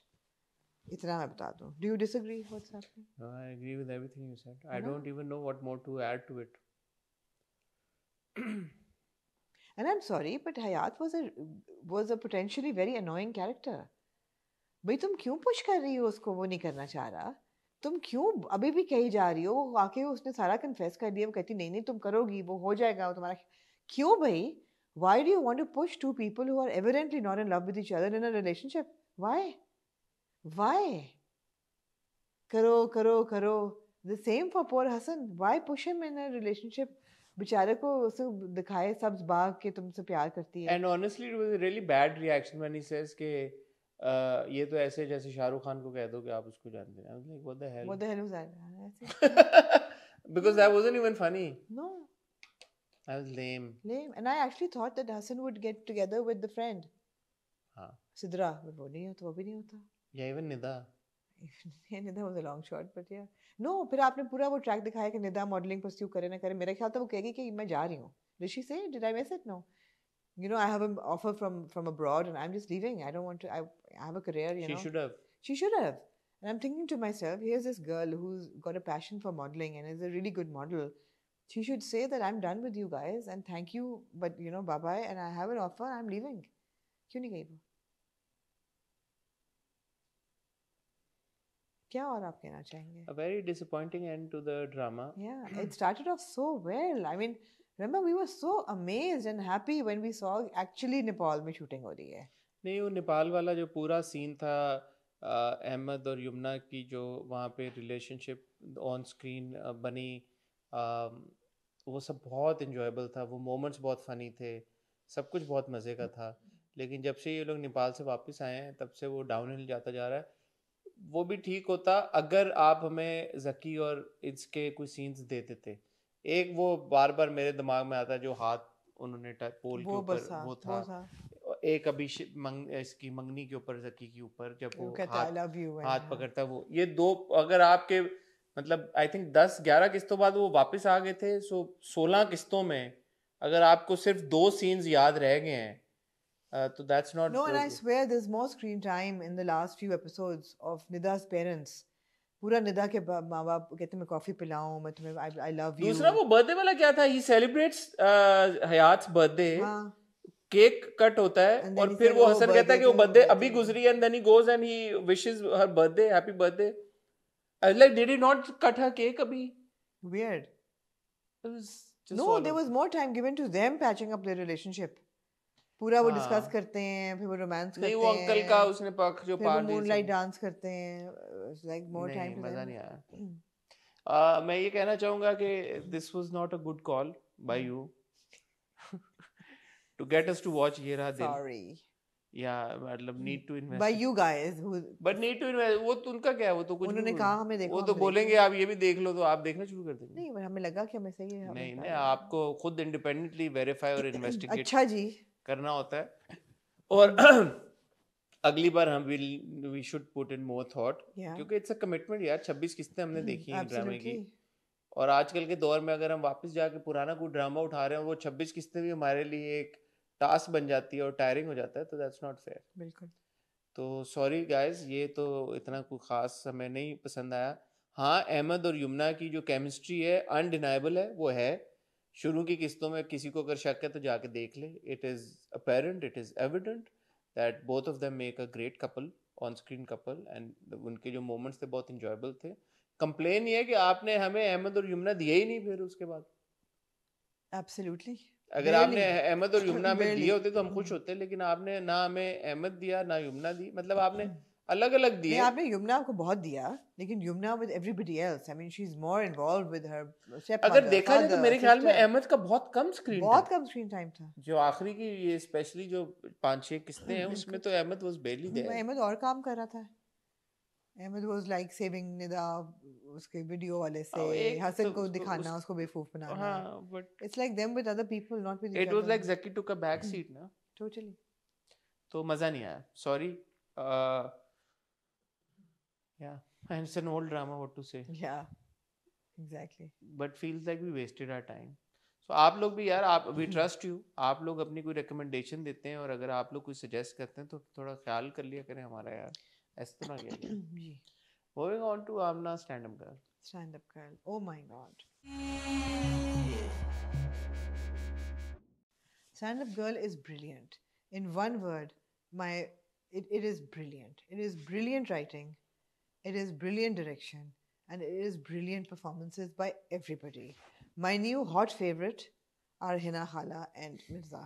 Itna main bata dun. Do you disagree? What's happening? No, I agree with everything you said. I don't even know what more to add to it. And I'm sorry, but Hayat was a potentially very annoying character. بھائی تم کیوں پش کر رہی ہو اس کو, وہ نہیں کرنا چاہ رہا, تم کیوں ابھی بھی کہی جا رہی ہو؟ آ کے اس نے سارا کنفیس کر دیا, وہ کہتی نہیں تم کرو گی, وہ ہو جائے گا, وہ تمہارا کیوں بھائی؟ Why do you want to push 2 people who are evidently not in love with each other in a relationship? Why? کرو. The same for poor Hassan. Why push him in a relationship? بیچارے کو اسے دکھائے سبز باغ کے تم سے پیار کرتی ہے. And honestly it was a really bad reaction when he says کہ یہ تو ایسے جیسے شاہ رخ خان کو کہہ دو کہ آپ اس کو جانتے ہیں. I was like what the hell was that? because that wasn't even funny. No. That was lame. And I actually thought that Hassan would get together with the friend. ہاں Sidra, but وہ نہیں ہوتا, وہ بھی نہیں ہوتا. Yeah, even Nida. Nida was a long shot, but yeah. No, پھر آپ نے پورا وہ ٹریک دکھایا کہ ندا ماڈلنگ پرسیو کرے نہ کرے. میرے خیال تھا وہ کہے گی کہ میں جا رہی ہوں. Did she say? Did I miss it? No. You know, I have an offer from abroad and I'm just leaving. I don't want to, I have a career, you know. She should have. And I'm thinking to myself, here's this girl who's got a passion for modeling and is a really good model. She should say that I'm done with you guys and thank you, but you know, bye-bye, and I have an offer, I'm leaving. کیوں نہیں گئی وہ؟ کیا اور آپ کہنا چاہیں گے؟ A very disappointing end to the drama. Yeah, it started off so well. I mean, remember we were so amazed and happy when we saw actually Nepal میں شوٹنگ ہو رہی ہے. نہیں وہ نیپال والا جو پورا سین تھا احمد اور یمنا کی جو وہاں پہ ریلیشن شپ آن اسکرین بنی, وہ سب بہت انجوائبل تھا. وہ مومنٹس بہت فنی تھے, سب کچھ بہت مزے کا تھا. لیکن جب سے یہ لوگ نیپال سے واپس آئے ہیں تب سے وہ ڈاؤن ہل جاتا جا رہا ہے. وہ بھی ٹھیک ہوتا اگر آپ ہمیں ذکی اور اس کے کوئی سینس دے دیتے. ایک وہ بار بار میرے دماغ میں آتا جو ہاتھ انہوں نے پول کے اوپر وہ تھا, ایک ابھی اس کی منگنی کے اوپر ذکی کے اوپر جب وہ ہاتھ پکڑتا ہے, وہ یہ 2 اگر آپ کے مطلب آئی تھنک 10-11 قسطوں بعد وہ واپس آ گئے تھے, سو 16 قسطوں میں اگر آپ کو صرف 2 سینز یاد رہ گئے ہیں تو that's not. No, and I swear there's more screen time in the last few episodes of Nida's parents. پورا ندا کے ماں باپ کہتے میں کافی پلاؤں, میں تمہیں I love you. دوسرا وہ برتھ ڈے والا کیا تھا, he celebrates حیات's birthday, کیک کٹ ہوتا ہے اور پھر وہ حسن کہتا ہے کہ وہ برتھ ڈے ابھی گزری, and then he goes and he wishes her birthday, happy birthday. I was like, did he not cut her cake abhi? Weird. It was just no, there was more time given to them patching up their relationship. پورا وہ ڈسکس کرتے ہیں, پھر وہ رومانس کرتے ہیں. نہیں وہ انکل کا اس نے پک جو پھر وہ پارٹ مون لائٹ ڈانس کرتے ہیں. لائک مور ٹائم نہیں ٹو مزہ نہیں آیا. میں یہ کہنا چاہوں گا کہ this was not a good call by you to get us to watch یہ رہا دل. سوری یا مطلب need to invest by you guys, but need to invest. وہ تو ان کا کیا ہے, وہ تو کچھ انہوں نے کہا ہمیں دیکھو, وہ تو بولیں گے آپ یہ بھی دیکھ لو تو آپ دیکھنا شروع کر دیں گے. نہیں ہمیں لگا کہ ہمیں صحیح ہے. نہیں نہیں, آپ کو خود انڈیپینڈنٹلی ویریفائی اور انویسٹیگیٹ اچھا جی کرنا ہوتا ہے. اور اگلی بار ہم we should put in more thought, کیونکہ اٹس اے کمٹمنٹ یار. 26 قسطیں ہم نے دیکھی ہیں ڈرامے کی, اور آج کل کے دور میں اگر ہم واپس جا کے پرانا کوئی ڈرامہ اٹھا رہے ہیں اور وہ 26 قسطیں بھی ہمارے لیے ایک ٹاسک بن جاتی ہے اور ٹائرنگ ہو جاتا ہے, تو دیٹس ناٹ فیئر. بالکل. تو سوری گائز, یہ تو اتنا کوئی خاص ہمیں نہیں پسند آیا. ہاں احمد اور یمنا کی جو کیمسٹری ہے انڈینائبل ہے, وہ ہے. شروع کی قسطوں میں کسی کو اگر شک ہے تو جا کے دیکھ لے. It is apparent, it is evident that both of them make a great couple, on screen couple, and ان کے جو مومنٹس تھے بہت انجوائبل تھے. کمپلین یہ ہے کہ آپ نے ہمیں احمد اور یمنا دیا ہی نہیں. پھر اس کے بعد ایبسلیوٹلی, اگر آپ نے احمد اور یمنا ہمیں دیے ہوتے تو ہم خوش ہوتے, لیکن آپ نے نہ ہمیں احمد دیا نہ یمنا دی. مطلب آپ نے الگ الگ دیے. آپ نے یمنا کو بہت دیا, لیکن Yumna with everybody else, I mean she is more involved with her stepmother. اگر دیکھا جائے تو میرے خیال میں احمد کا بہت کم اسکرین ٹائم تھا. جو آخری کی یہ اسپیشلی جو 5-6 قسطیں ہیں اس میں تو احمد واز بیلی دیر. احمد اور کام کر رہا تھا. احمد واز لائک سیونگ ندا, اس کے ویڈیو والے سے حسن کو دکھانا, اس کو بیوقوف بنانا. ہاں but it's like them with other people, not with each it other. Was like Zaki took a back seat نا. Totally. تو مزہ نہیں آیا, sorry. Yeah, and it's an old drama, what to say. Yeah, exactly. But feels like we wasted our time. So آپ لوگ بھی یار, آپ we trust you, آپ لوگ اپنی کوئی ریکمنڈیشن دیتے ہیں, اور اگر آپ لوگ کوئی سجیسٹ کرتے ہیں تو تھوڑا خیال کر لیا کریں ہمارا یار, ایسا تو نہ کیا جائے. جی. Moving on to Amna Stand Up Girl. Stand Up Girl. Oh my God. Stand Up Girl is brilliant. In one word, it is brilliant. It is brilliant writing. It is brilliant direction, and it is brilliant performances by everybody. My new hot favorite are Hina Khala and Mirza.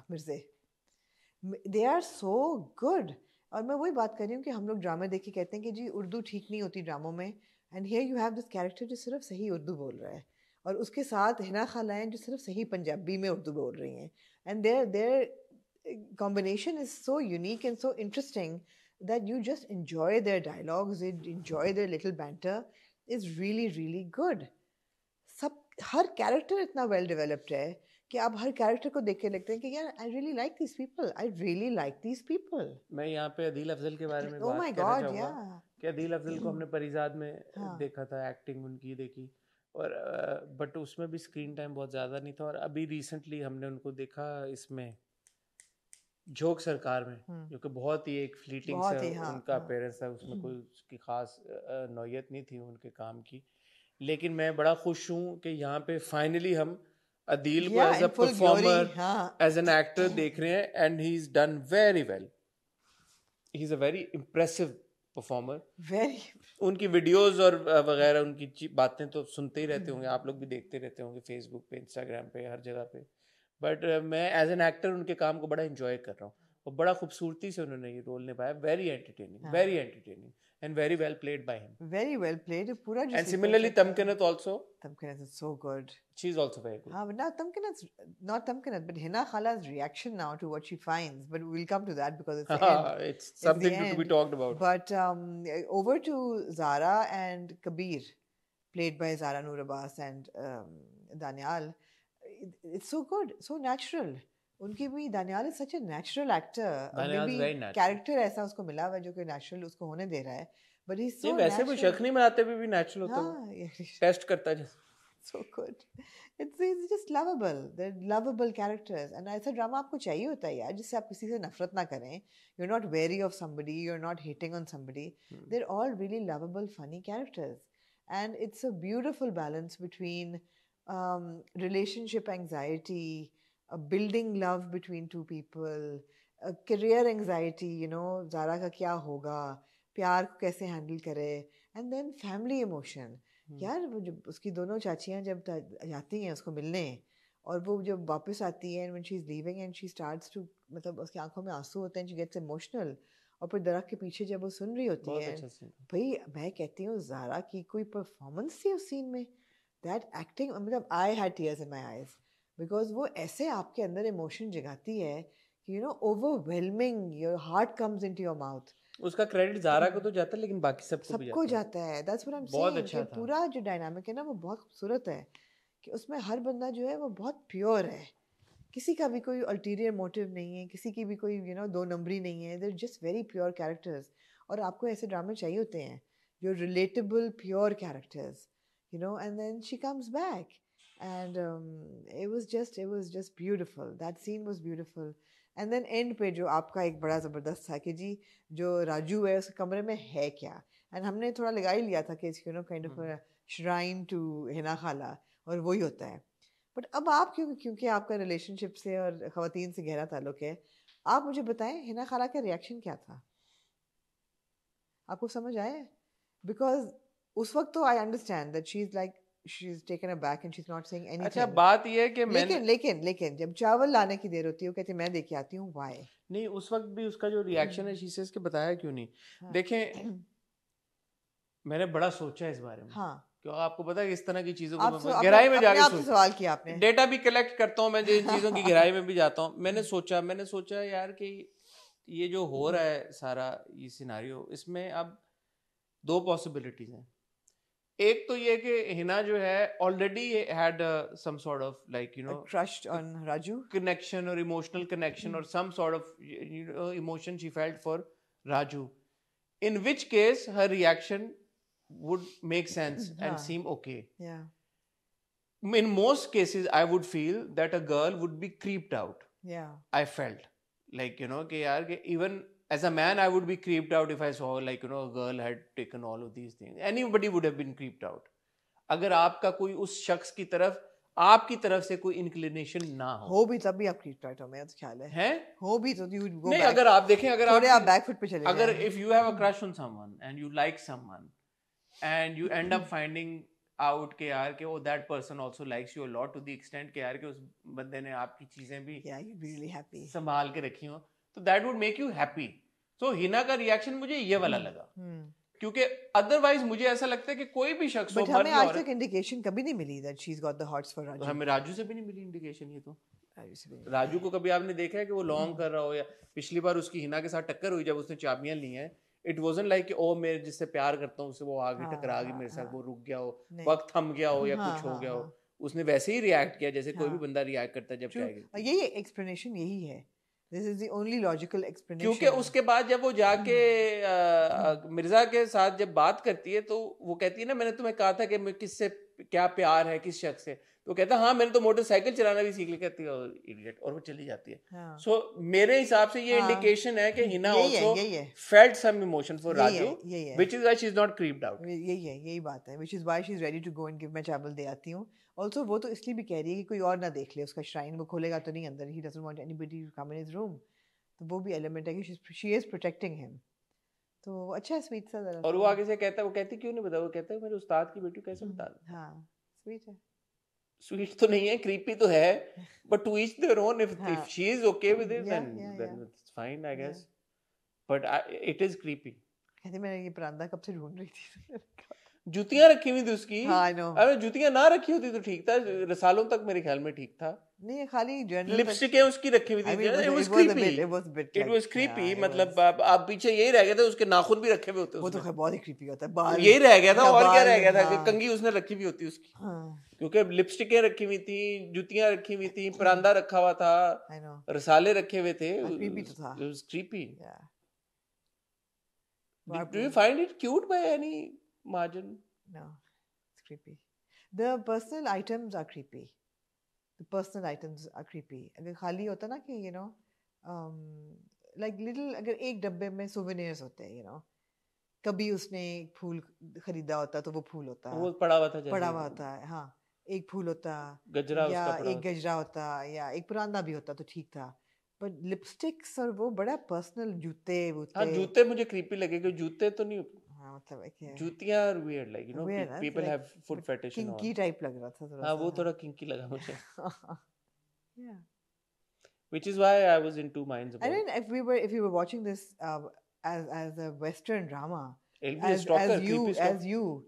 They are so good. اور میں وہی بات کر رہی ہوں کہ ہم لوگ ڈرامے دیکھ کے کہتے ہیں کہ جی اردو ٹھیک نہیں ہوتی ڈراموں میں, and here you have this character جو صرف صحیح اردو بول رہا ہے, اور اس کے ساتھ ہنا خالہ ہیں جو صرف صحیح پنجابی میں اردو بول رہی ہیں, and their combination is so unique and so interesting that you just enjoy their dialogues, you enjoy their little banter. Is really really good. Hare character اتنا ویل ڈیولپڈ ہے کہ آپ ہر کیریکٹر کو دیکھ کے لگتے ہیں کہ یار I really like these people, I really like these people. میں یہاں پہ عدیل افضل کے بارے میں Oh my بات کرنا God, چاہوں گا کہ عدیل افضل کو ہم نے پریزاد میں دیکھا تھا, ایکٹنگ ان کی دیکھی, اور بٹ اس میں بھی اسکرین ٹائم بہت زیادہ نہیں تھا. اور ابھی ریسنٹلی ہم نے ان کو دیکھا اس میں جھوک سرکار میں, جو کہ بہت ہی ایک فلیٹنگ سا ان کا اپیرنس تھا. اس میں کوئی اس کی خاص نوعیت نہیں تھی ان کے کام کی, لیکن میں بڑا خوش ہوں کہ یہاں پہ فائنلی ہم عدیل کو as a performer, as an actor دیکھ رہے ہیں, and he is done very well. He is a very impressive performer. ان کی ویڈیوز اور وغیرہ ان کی باتیں تو سنتے ہی رہتے ہوں گے, آپ لوگ بھی دیکھتے رہتے ہوں گے فیس بک پہ, انسٹاگرام پہ, ہر جگہ پہ. بٹ میں ایز این ایکٹر ان کے کام کو بڑا انجوائے کر رہا ہوں, اور بڑا خوبصورتی سے انہوں نے یہ رول نبھایا. Very entertaining and very well played by him. Very well played. Pura and similarly Tamkinat also. Tamkinat is so good. She's also very good. But now not Tamkinat, but Hina Khala's reaction now to what she finds. But we'll come to that because it's the end. It's something to be talked about. But over to Zara and Kabir, played by Zara Noor Abbas and Danial. It's so good, so natural. ان کی بھی دانیال از سچ اے نیچرل ایکٹر, کیریکٹر ایسا اس کو ملا ہوا ہے جو کہ نیچرل اس کو ہونے دے رہا ہے, بٹ ہی از سو ویسے کوئی شک نہیں مناتے بھی نیچرل ہوتا ہے, ٹیسٹ کرتا ہے. So good, it's just lovable, the lovable characters. And ایسا ڈرامہ آپ کو چاہیے ہوتا ہے یار جس سے آپ کسی سے نفرت نہ کریں. You are not very of somebody, you are not hating on somebody. They're all really lovable, funny characters, and it's a beautiful balance between relationship anxiety, building love between two people, career anxiety, you know, Zara کا کیا ہوگا, پیار کو کیسے ہینڈل کرے, and then family emotion. یار جب اس کی دونوں چاچیاں جب جاتی ہیں اس کو ملنے, اور وہ جب واپس آتی ہے when she's leaving and she starts to مطلب اس کی آنکھوں میں آنسو ہوتے ہیں, she gets emotional, اور پھر درخت کے پیچھے جب وہ سن رہی ہوتی ہے, بھائی میں کہتی ہوں زارا کی کوئی پرفارمنس تھی اس سین میں, دیٹ ایکٹنگ, مطلب I had tears in my eyes because وہ ایسے آپ کے اندر ایموشن جگاتی ہے کہ overwhelming, your heart comes into your mouth. اس کا کریڈٹ زارا کو تو جاتا ہے لیکن باقی سب کو جاتا ہے. That's what I'm بہت saying. اچھا تھا پورا جو ڈائنامک ہے نا وہ بہت خوبصورت ہے کہ اس میں ہر بندہ جو ہے وہ بہت پیور ہے, کسی کا بھی کوئی الٹیریئر موٹیو نہیں ہے, کسی کی بھی کوئی دو نمبری نہیں ہے, they're just very pure characters. اور آپ کو ایسے ڈرامے چاہیے ہوتے ہیں جو relatable pure characters, and then she comes back and it was just beautiful. That scene was beautiful. And then end پہ جو آپ کا ایک بڑا زبردست تھا کہ جی جو راجو ہے اس کمرے میں ہے کیا, اینڈ ہم نے تھوڑا لگا ہی لیا تھا کہ کائنڈ آف شرائن ٹو ہنا خالہ, اور وہی ہوتا ہے. بٹ اب آپ کیونکہ آپ کا ریلیشن شپ سے اور خواتین سے گہرا تعلق ہے, آپ مجھے بتائیں ہنا خالہ کا ریئیکشن کیا تھا, آپ کو سمجھ آئے؟ بیکاز اس وقت تو I understand that she is like she is taken aback and she's not saying anything. اچھا بات یہ ہے کہ لیکن جب چاول لانے کی دیر ہوتی ہے وہ کہتے ہیں میں دے کے آتی ہوں, why نہیں اس وقت بھی اس کا جو ریئیکشن ہے she says کہ بتایا کیوں نہیں. دیکھیں میں نے بڑا سوچا اس بارے میں, ہاں کیوں آپ کو پتا ہے اس طرح کی چیزوں کو میں گہرائی میں جا کے سوال کیا آپ نے, ڈیٹا بھی کلیکٹ کرتا ہوں میں, ان چیزوں کی گہرائی میں بھی جاتا ہوں. میں نے سوچا یار کہ یہ جو ہو رہا ہے سارا یہ سیناریو, اس میں اب دو پاسبلٹیز ہیں. ایک تو یہ کہ ہنا جو ہے already had some sort of like crushed on Raju, connection اور ایموشنل کنیکشن اور some sort of emotion she felt for Raju, in which case her reaction would make sense and seem okay. Yeah. In most cases I would feel that a girl would be creeped out. Yeah. I felt like کہ یار کہ even as a man I would be creeped out if I saw like a girl had taken all of these things. Anybody would have been creeped out اگر آپ کا کوئی اس شخص کی طرف آپ کی طرف سے کوئی انکلینیشن نہ ہو بھی تب بھی آپ کریپڈ آؤٹ ہو, میرا تو خیال ہے ہو بھی تو نہیں. اگر آپ دیکھیں اگر آپ بیک فٹ پہ چلے جائیں, اگر if you have a crush on someone and you like someone and you end up finding out کہ یار کہ oh that person also likes you a lot to the extent کہ یار کہ اس بندے نے آپ کی چیزیں بھی سنبھال کے رکھی ہوں, تو that would make you happy. So ہنا کا ریئیکشن مجھے یہ والا لگا, کیونکہ ادروائز مجھے ایسا لگتا ہے کہ کوئی بھی شخص ہو, ہمیں آج تک انڈیکیشن کبھی نہیں ملی that she's got the hots for Raju. ہمیں راجو سے بھی نہیں ملی انڈیکیشن. یہ تو راجو کو کبھی آپ نے دیکھا ہے کہ وہ لانگ کر رہا ہو, یا پچھلی بار اس کی ہنا کے ساتھ ٹکر ہوئی جب اس نے چابیاں لی ہیں, اٹ wasn't like کہ او میں جس سے پیار کرتا ہوں اس سے وہ آگے ٹکرا گئی میرے ساتھ, وہ رک گیا ہو, وقت تھم گیا ہو یا کچھ ہو گیا ہو, اس نے ویسے ہی ریئیکٹ کیا جیسے کوئی بھی بندہ ریئیکٹ کرتا ہے جب کیا گیا. یہی ایکسپلینیشن یہی ہے, this is the only logical explanation. کیونکہ اس کے بعد جب وہ جا کے مرزا کے ساتھ جب بات کرتی ہے تو وہ کہتی ہے نا میں نے تمہیں کہا تھا کہ میں کس سے کیا پیار ہے کس شخص سے, تو کہتا ہے ہاں میں نے تو موٹر سائیکل چلانا بھی سیکھ لی, کہتی ہے ایڈیٹ, اور وہ چلی جاتی ہے. سو میرے حساب سے یہ انڈیکیشن ہے کہ ہنا also felt some emotion for Raju, which is why she is not creeped out. یہی بات ہے, which is why she is ready to go and give میں چاول دے آتی ہوں. آلسو وہ تو اس لیے بھی کہہ رہی ہے کہ کوئی اور نہ دیکھ لے اس کا شرائن, وہ کھولے گا تو نہیں اندر, he doesn't want anybody to come in his room. تو وہ بھی ایلیمنٹ ہے کہ she is protecting him. تو اچھا سویٹ سا ذرا, اور وہ آگے سے کہتا ہے, وہ کہتی کیوں نہیں بتا, وہ کہتا ہے میرے استاد کی بیٹی کیسے بتا دیں. ہاں سویٹ ہے, سویٹ تو نہیں ہے, کریپی تو ہے, but to each their own. If she is okay with it then it's fine I guess, but it is creepy. کہتے میں یہ پراندہ کب سے ڈھونڈ رہی تھی, جوتیاں رکھی ہوئی تھی اس کی. ارے جوتیاں نہ رکھی ہوتی تو ٹھیک تھا, رسالوں تک میرے خیال میں ٹھیک تھا. نہیں خالی لپسٹکیں اس کی رکھی ہوئی تھی, it was creepy. مطلب آپ پیچھے یہی رہ گئے تھے, اس کے ناخن بھی رکھے ہوئے ہوتے, وہ تو بہت ہی creepy ہوتا ہے, یہی رہ گیا تھا, اور کیا رہ گیا تھا, کنگھی اس نے رکھی ہوئی ہوتی اس کی, کیونکہ لپسٹکیں رکھی ہوئی تھیں, جوتیاں رکھی ہوئی تھیں, پراندہ رکھا ہوا تھا, رسالے رکھے ہوئے تھے. It was creepy. Do you find it cute by any margin? No, it's creepy. The personal items are creepy. اگر خالی ہوتا نا کہ like little, اگر ایک ڈبے میں souvenirs ہوتے ہیں, کبھی اس نے ایک پھول خریدا ہوتا تو وہ پھول ہوتا, وہ پڑا ہوا ہوتا ہے, ہاں ایک پھول ہوتا, یا ایک گجرا ہوتا, یا ایک پراندہ بھی ہوتا تو ٹھیک تھا. بٹ لپسٹکس اور وہ بڑا پرسنل, جوتے مجھے کریپی لگے, کہ جوتے تو نہیں, جوتیاں weird, like people have foot fetish and all. kinky type لگ رہا تھا, ہاں وہ تھوڑا kinky لگا مجھے. Yeah. which is why I was in two minds I about mean, if you were watching this as a Western drama, it'll be a stalker, creepy stalker. as you,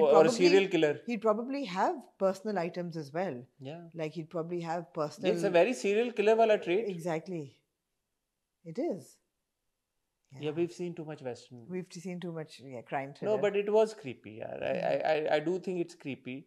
or a probably serial killer. he'd probably have personal items as well. Yeah, Like he'd probably have personal. it's a very serial killer wala trait. Exactly. It is. Yeah, we've seen too much Western. We've seen too much crime thriller. No, but it was creepy. Yeah, I do think it's creepy.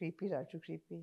Creepy, Raju, creepy.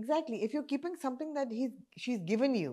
exactly, if you're keeping something that she's given you,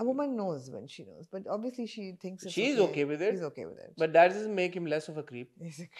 A woman knows when she knows, but obviously she thinks it's she's okay with it. She's okay with it. But that doesn't make him less of a creep. He's a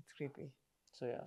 it's creepy. So yeah.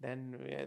Then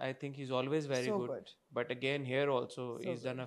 I think he's always very good. But again here also he's done a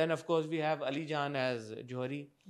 Then of course we have Ali Jan as Johari.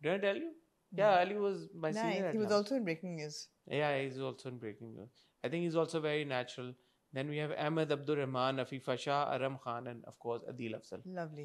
Did I tell you? Yeah, Ali was my senior at Lums. He was also in Breaking News. Yeah, he's also in Breaking News. I think he's also very natural. Then we have Ahmed Abdur Rahman, Afifa Shah, Aram Khan and of course Adil Afzal. Lovely.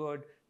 good.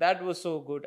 That was so good.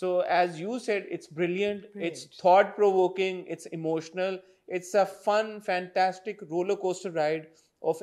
So as you said, it's brilliant. It's thought provoking. It's emotional. It's a fun, fantastic roller coaster ride of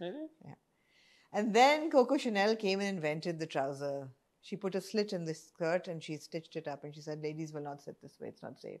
Yeah. And then Coco Chanel came and invented the trouser. She put a slit in the skirt and she stitched it up and she said, ladies will not sit this way, it's not safe.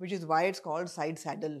which is why it's called side saddle.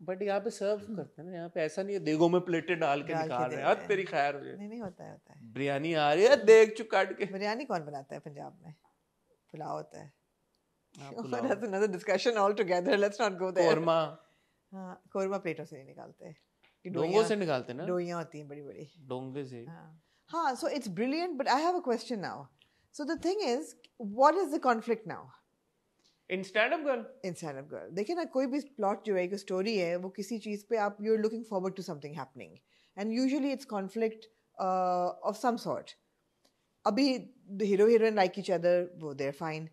But یہاں پہ سرو کرتے ہیں نا, یہاں پہ ایسا نہیں ہے دیگوں میں پلیٹیں ڈال کے نکال رہے ہیں, حد تیری خیر ہو جائے. نہیں ہوتا ہے بریانی آ رہی ہے دیگ چ کاٹ کے. بریانی کون بناتا ہے پنجاب میں؟ پلاؤ ہوتا ہے. Pulao, That's another discussion altogether. Let's not go there. Korma ہاں قورمہ پلیٹوں سے نہیں نکالتے, ڈونگوں سے نکالتے نا, ڈوئیاں ہوتی ہیں بڑی بڑی ڈونگے سے. ہاں so it's brilliant, but I have a question now. So the thing is, what is the conflict now in stand up girl? in Stand Up Girl? دیکھیں نا, کوئی بھی پلاٹ جو ہے, کوئی اسٹوری ہے, وہ کسی چیز پہ آپ you're looking forward to something happening, and usually it's conflict of some sort. ابھی the hero heroine like each other, وہ they're fine.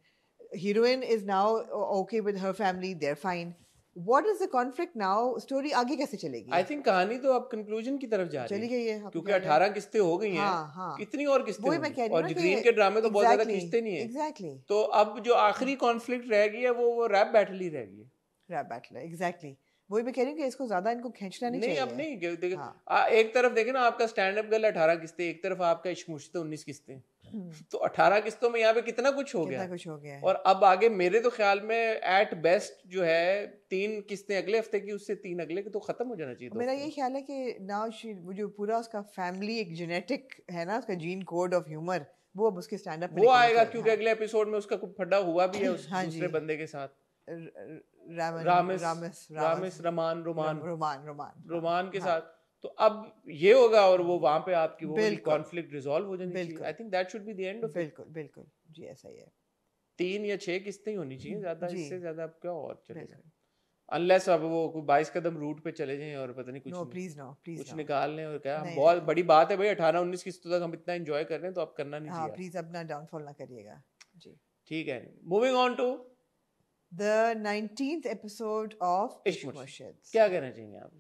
Heroine is now okay with her family, they're fine. What is the conflict now? Story آگے کیسے چلے گی؟ آئی تھنک کہانی تو اب کنکلوژن کی طرف جا رہی چلی گئی ہے کیونکہ 18 قسطیں ہو گئی ہیں, کتنی اور قسطیں وہی میں کہہ رہی ہوں اور گرین کے ڈرامے تو بہت زیادہ قسطیں نہیں ہیں. ایگزیکٹلی, تو اب جو آخری کانفلکٹ رہ گئی ہے وہ ریپ بیٹل ہی رہ گئی ہے. ریپ بیٹل, ایگزیکٹلی وہی میں کہہ رہی ہوں کہ اس کو زیادہ ان کو کھینچنا نہیں چاہیے. اب نہیں, ایک طرف دیکھیں نا آپ کا اسٹینڈ اپ گرل 18 قسطیں, ایک طرف آپ کا عشق مشتہ 19 قسطیں, تو 18 قسطوں میں یہاں پہ کتنا کچھ ہو گیا. اور اب آگے میرے تو خیال میں ایٹ بیسٹ جو ہے 3 قسطیں اگلے ہفتے کی, اس سے 3 اگلے کی, تو ختم ہو جانا چاہیے. میرا یہ خیال ہے کہ ناؤ وہ جو پورا اس کا فیملی ایک جینیٹک ہے نا, اس کا جین کوڈ آف ہیومر, وہ اب اس کے اسٹینڈ اپ وہ آئے گا, کیونکہ اگلے ایپیسوڈ میں اس کا کچھ پھڈا ہوا بھی ہے اس دوسرے بندے کے ساتھ, رومان کے ساتھ. تو اب یہ ہوگا اور وہ وہاں پہ آپ کی وہ کانفلکٹ ریزالو ہو جانی چاہیے. I think that should be the end of it. بالکل بالکل جی, ایسا ہی ہے. 3 یا 6 قسطیں ہونی چاہیے, زیادہ اس سے زیادہ اب کیا اور چلے گا, انلیس اب وہ کوئی 22 قدم روٹ پہ چلے جائیں اور پتہ نہیں کچھ نکال لیں اور کیا. بہت بڑی بات ہے بھائی, 18-19 قسطوں تک ہم اتنا انجوائے کر رہے ہیں, تو اب کرنا نہیں چاہیے. پلیز اپنا ڈاؤن فال نہ کریے گا جی. ٹھیک ہے, moving on to the 19th episode of Ishq Murshid. کیا کہنا چاہیے آپ؟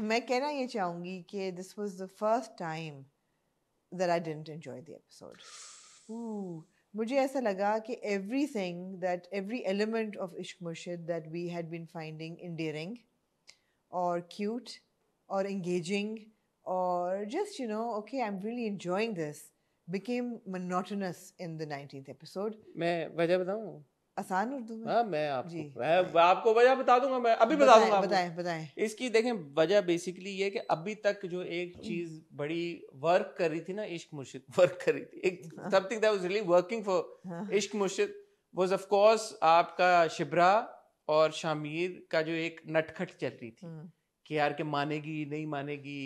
میں کہنا یہ چاہوں گی کہ this was the first time that I didn't enjoy the episode. مجھے ایسا لگا کہ every element of Ishq Murshid that we had been finding endearing or cute or engaging or just, you know, okay, I'm really enjoying this, became monotonous in the 19th episode. میں وجہ بتاؤں آسان اردو میں؟ ہاں میں آپ کو وجہ بتا دوں گا, میں ابھی بتا دوں گا. بتائیں. اس کی دیکھیں وجہ بیسیکلی یہ کہ ابھی تک جو ایک چیز بڑی ورک کر رہی تھی نا, عشق مرشد ورک کر رہی تھی, some thing that was really working for عشق مرشد واز آف کورس آپ کا شبرا اور شامیر کا جو ایک نٹ کھٹ چل رہی تھی کہ یار کہ مانے گی نہیں مانے گی,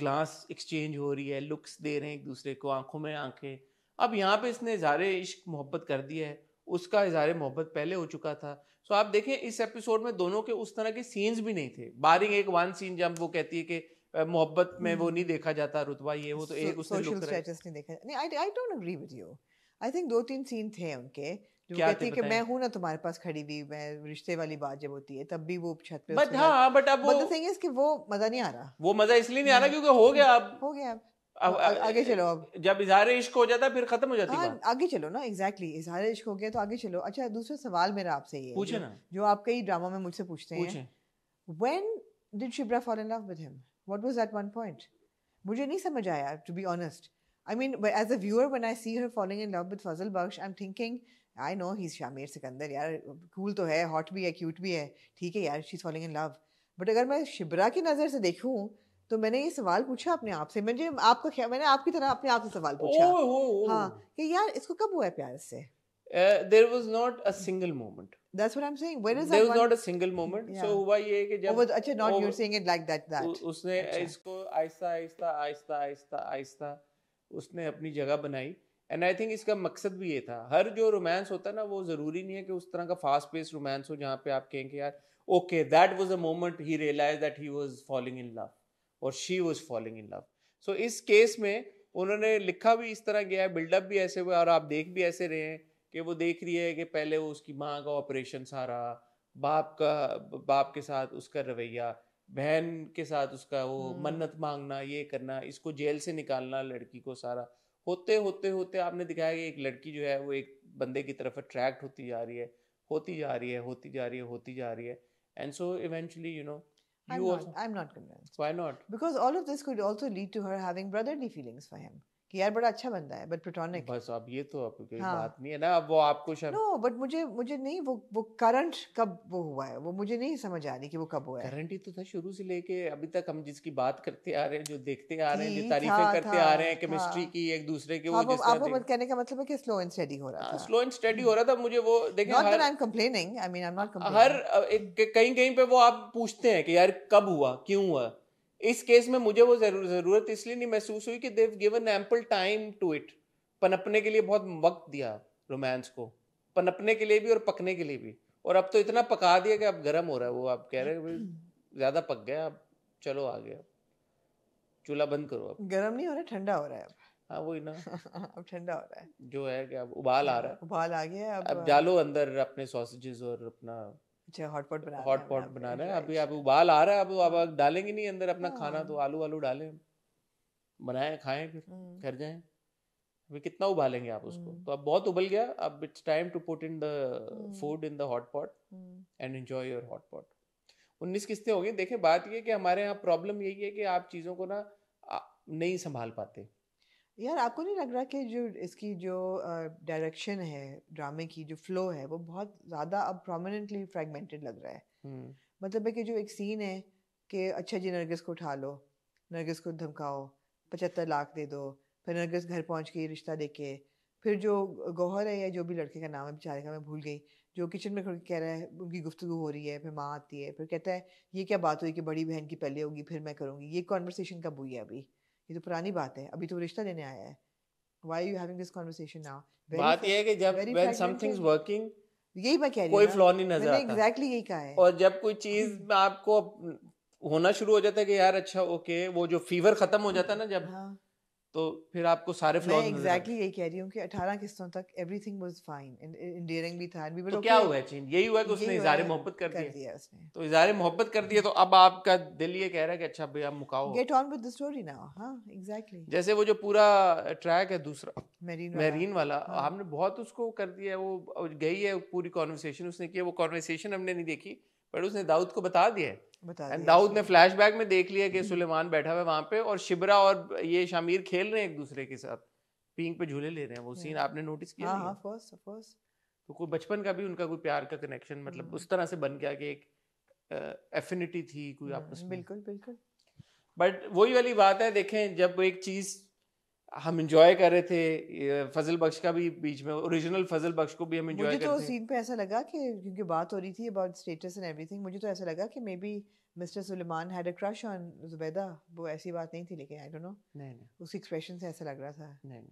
گلاس ایکسچینج ہو رہی ہے, لکس دے رہے ہیں ایک دوسرے کو, آنکھوں میں آنکھیں. اب یہاں پہ اس نے اظہار عشق محبت کر دیا ہے, اس کا اظہار محبت پہلے ہو چکا تھا. سو آپ دیکھیں اس ایپیسوڈ میں دونوں کے اس طرح کے سینز بھی نہیں تھے, بارنگ ایک ون سین جب وہ کہتی ہے کہ محبت میں وہ نہیں دیکھا جاتا رتبہ یہ وہ, تو ایک اس نے لک اسٹیٹس نہیں دیکھا. نہیں, I don't agree with you. I think 2-3 سین تھے ان کے جو کہتی ہے کہ میں ہوں نا تمہارے پاس کھڑی ہوئی, میں رشتے والی بات جب ہوتی ہے تب بھی وہ چھت پہ. بٹ ہاں, بٹ اب the thing is کہ وہ مزہ نہیں آ رہا. وہ مزہ اس لیے نہیں آ رہا کیونکہ ہو گیا, اب ہو گیا, اب آگے چلو. اب جب اظہار عشق ہو جاتا پھر ختم ہو جاتی بات. آگے چلو نا, ایگزیکٹلی اظہار عشق ہو گیا تو آگے چلو. اچھا دوسرا سوال میرا آپ سے یہ پوچھے نا, جو آپ کئی ڈرامہ میں مجھ سے پوچھتے ہیں, when did Shibra fall in love with him? What was that one point? مجھے نہیں سمجھ آیا, to be honest. I mean, as a viewer, when I see her falling in love with Fazal Baksh, I'm thinking, I know he's Shamir Sikandar, یار cool تو ہے, hot بھی ہے, cute بھی ہے, ٹھیک ہے یار, she's falling in love. But اگر میں شبرا کی نظر سے دیکھوں تو میں نے یہ سوال پوچھا اپنے آپ سے, میں نے آپ کی طرح اپنے آپ سے سوال پوچھا, ہاں, کہ یار اس کو کب ہوا ہے پیار اس سے. There was not a single moment. That's what I'm saying. Where is that? There was not a single moment. So ہوا یہ کہ جب اچھا, not you're saying it like that. اس نے اس کو آہستہ آہستہ آہستہ آہستہ آہستہ اس نے اپنی جگہ بنائی. اینڈ آئی تھنک اس کا مقصد بھی یہ تھا. ہر جو رومانس ہوتا ہے نا, وہ ضروری نہیں ہے کہ اس طرح کا فاسٹ پیس رومانس ہو جہاں پہ آپ کہیں کہ یار okay that was a moment he realize that he was falling in love اور she was falling in love. So اس کیس میں انہوں نے لکھا بھی اس طرح گیا ہے, بلڈ اپ بھی ایسے ہوا, اور آپ دیکھ بھی ایسے رہے ہیں کہ وہ دیکھ رہی ہے کہ پہلے وہ اس کی ماں کا آپریشن سارا, باپ کے ساتھ اس کا رویہ, بہن کے ساتھ اس کا وہ منت مانگنا, یہ کرنا, اس کو جیل سے نکالنا لڑکی کو, سارا ہوتے ہوتے ہوتے آپ نے دکھایا کہ ایک لڑکی جو ہے وہ ایک بندے کی طرف اٹریکٹ ہوتی جا رہی ہے, ہوتی جا رہی ہے, ہوتی جا رہی ہے, ہوتی جا رہی ہے. And so eventually you know I'm not convinced. Why not? Because all of this could also lead to her having brotherly feelings for him. کہ یار بڑا اچھا بندہ ہے بٹ پلیٹونک. بس اب یہ تو اب کوئی بات نہیں ہے نا, اب وہ آپ کو شاید نو بٹ مجھے نہیں وہ کرنٹ کب وہ ہوا ہے وہ مجھے نہیں سمجھ آ رہی کہ وہ کب ہوا ہے. کرنٹ ہی تو تھا شروع سے لے کے ابھی تک, ہم جس کی بات کرتے آ رہے ہیں, جو دیکھتے آ رہے ہیں, جو تعریفیں کرتے آ رہے ہیں کیمسٹری کی ایک دوسرے کے, وہ جس آپ طرح کو کہنے کا مطلب ہے کہ سلو اینڈ اسٹڈی ہو رہا تھا. سلو اینڈ اسٹڈی ہو رہا تھا. مجھے وہ دیکھیں not that I'm complaining, I mean I'm not Hare complaining. کہیں پہ وہ آپ پوچھتے ہیں کہ یار کب ہوا, کیوں ہوا. اس کیس میں مجھے وہ ضرورت اس لیے نہیں محسوس ہوئی کہ they've given ample time to it, پنپنے کے لیے بہت وقت دیا رومانس کو, پنپنے کے لیے بھی اور پکنے کے لیے بھی. اور اب تو اتنا پکا دیا کہ اب گرم ہو رہا ہے وہ, آپ کہہ رہے ہیں زیادہ پک گیا, اب چلو آگے, اب چولہا بند کرو. اب گرم نہیں ہو رہا, ٹھنڈا ہو رہا ہے اب. ہاں وہی نا, اب ٹھنڈا ہو رہا ہے جو ہے کہ اب ابال آ رہا ہے, ابال آ گیا. اب ڈالو اندر اپنے سوسیجز اور اپنا اچھا ہاٹ پاٹ بنا رہے ہیں. ابھی اب ابال آ رہا ہے, اب ڈالیں گے نہیں اندر اپنا کھانا, تو آلو ڈالیں, بنائیں, کھائیں, پھر گھر جائیں. ابھی کتنا ابالیں گے آپ اس کو, تو اب بہت ابل گیا. اب it's time to put in the food in the hot pot and enjoy your hot pot. 19 قسطیں ہو گئی. دیکھیں بات یہ کہ ہمارے یہاں پرابلم یہی ہے کہ آپ چیزوں کو نا نہیں سنبھال پاتے. یار آپ کو نہیں لگ رہا کہ جو اس کی جو ڈائریکشن ہے ڈرامے کی, جو فلو ہے, وہ بہت زیادہ اب پرومیننٹلی فریگمنٹڈ لگ رہا ہے. مطلب ہے کہ جو ایک سین ہے کہ اچھا جی نرگس کو اٹھا لو, نرگس کو دھمکاؤ, 75 لاکھ دے دو, پھر نرگس گھر پہنچ کے رشتہ دے کے, پھر جو گوہر ہے یا جو بھی لڑکے کا نام ہے بیچارے کا میں بھول گئی, جو کچن میں کہہ رہا ہے, ان کی گفتگو ہو رہی ہے, پھر ماں آتی ہے, پھر کہتا ہے یہ کیا بات ہوئی کہ بڑی بہن کی پہلے ہوگی پھر میں کروں گی. یہ کانورسیشن کب ہوئی ہے ابھی؟ یہ تو پرانی بات ہے, ابھی تو رشتہ لینے آیا ہے. Why are you having this conversation now? بات یہ ہے کہ جب when something's working, یہی میں کہہ رہی ہوں, کوئی فلاw نہیں نظر آتا. ایگزیکٹلی یہی کہا ہے. اور جب کوئی چیز میں آپ کو ہونا شروع ہو جاتا ہے کہ یار اچھا اوکے, وہ جو فیور ختم ہو جاتا ہے نا جب, تو پھر آپ کو سارے فلاز میں ایگزیکٹلی یہی کہہ رہی ہوں کہ 18 قسطوں تک ایوری تھنگ واز فائن, انڈیئرنگ بھی تھا. تو کیا ہوا چینج؟ یہی ہوا کہ اس نے اظہار محبت کر دیا. تو اظہار محبت کر دیا, تو اب آپ کا دل یہ کہہ رہا ہے کہ اچھا بھائی اب مکاؤ, get on with the story now. ہاں ایگزیکٹلی. جیسے وہ جو پورا ٹریک ہے دوسرا میرین والا, ہم نے بہت اس کو کر دیا. وہ گئی ہے پوری کانورسیشن اس نے کی, وہ کانورسیشن ہم نے نہیں دیکھی, پر اس نے داؤد کو بتا دیا ہے. داؤد نے فلیش بیک میں دیکھ لیا کہ سلیمان بیٹھا ہوا ہے وہاں پہ, اور شبرا اور یہ شامیر کھیل رہے ہیں ایک دوسرے کے ساتھ, پینگ پہ جھولے لے رہے ہیں. وہ سین آپ نے نوٹس کیا؟ ہاں آف کورس. تو کوئی بچپن کا بھی ان کا کوئی پیار کا کنیکشن مطلب اس طرح سے بن گیا کہ ایک ایفینٹی تھی کوئی آپس میں. بالکل. بٹ وہی والی بات ہے, دیکھیں جب ایک چیز ہم انجوائے کر رہے تھے, فضل بخش کا بھی بیچ میں, اوریجنل فضل بخش کو بھی ہم انجوائے کرتے ہیں. مجھے تو سین پہ ایسا لگا کہ کیونکہ بات ہو رہی تھی about status and everything, مجھے تو ایسا لگا کہ maybe mister Sulaiman had a crush on Zubaida. وہ ایسی بات نہیں تھی, لیکن آئی ڈونٹ نو, نہیں اس کی ایکسپریشن سے ایسا لگ رہا تھا. نہیں,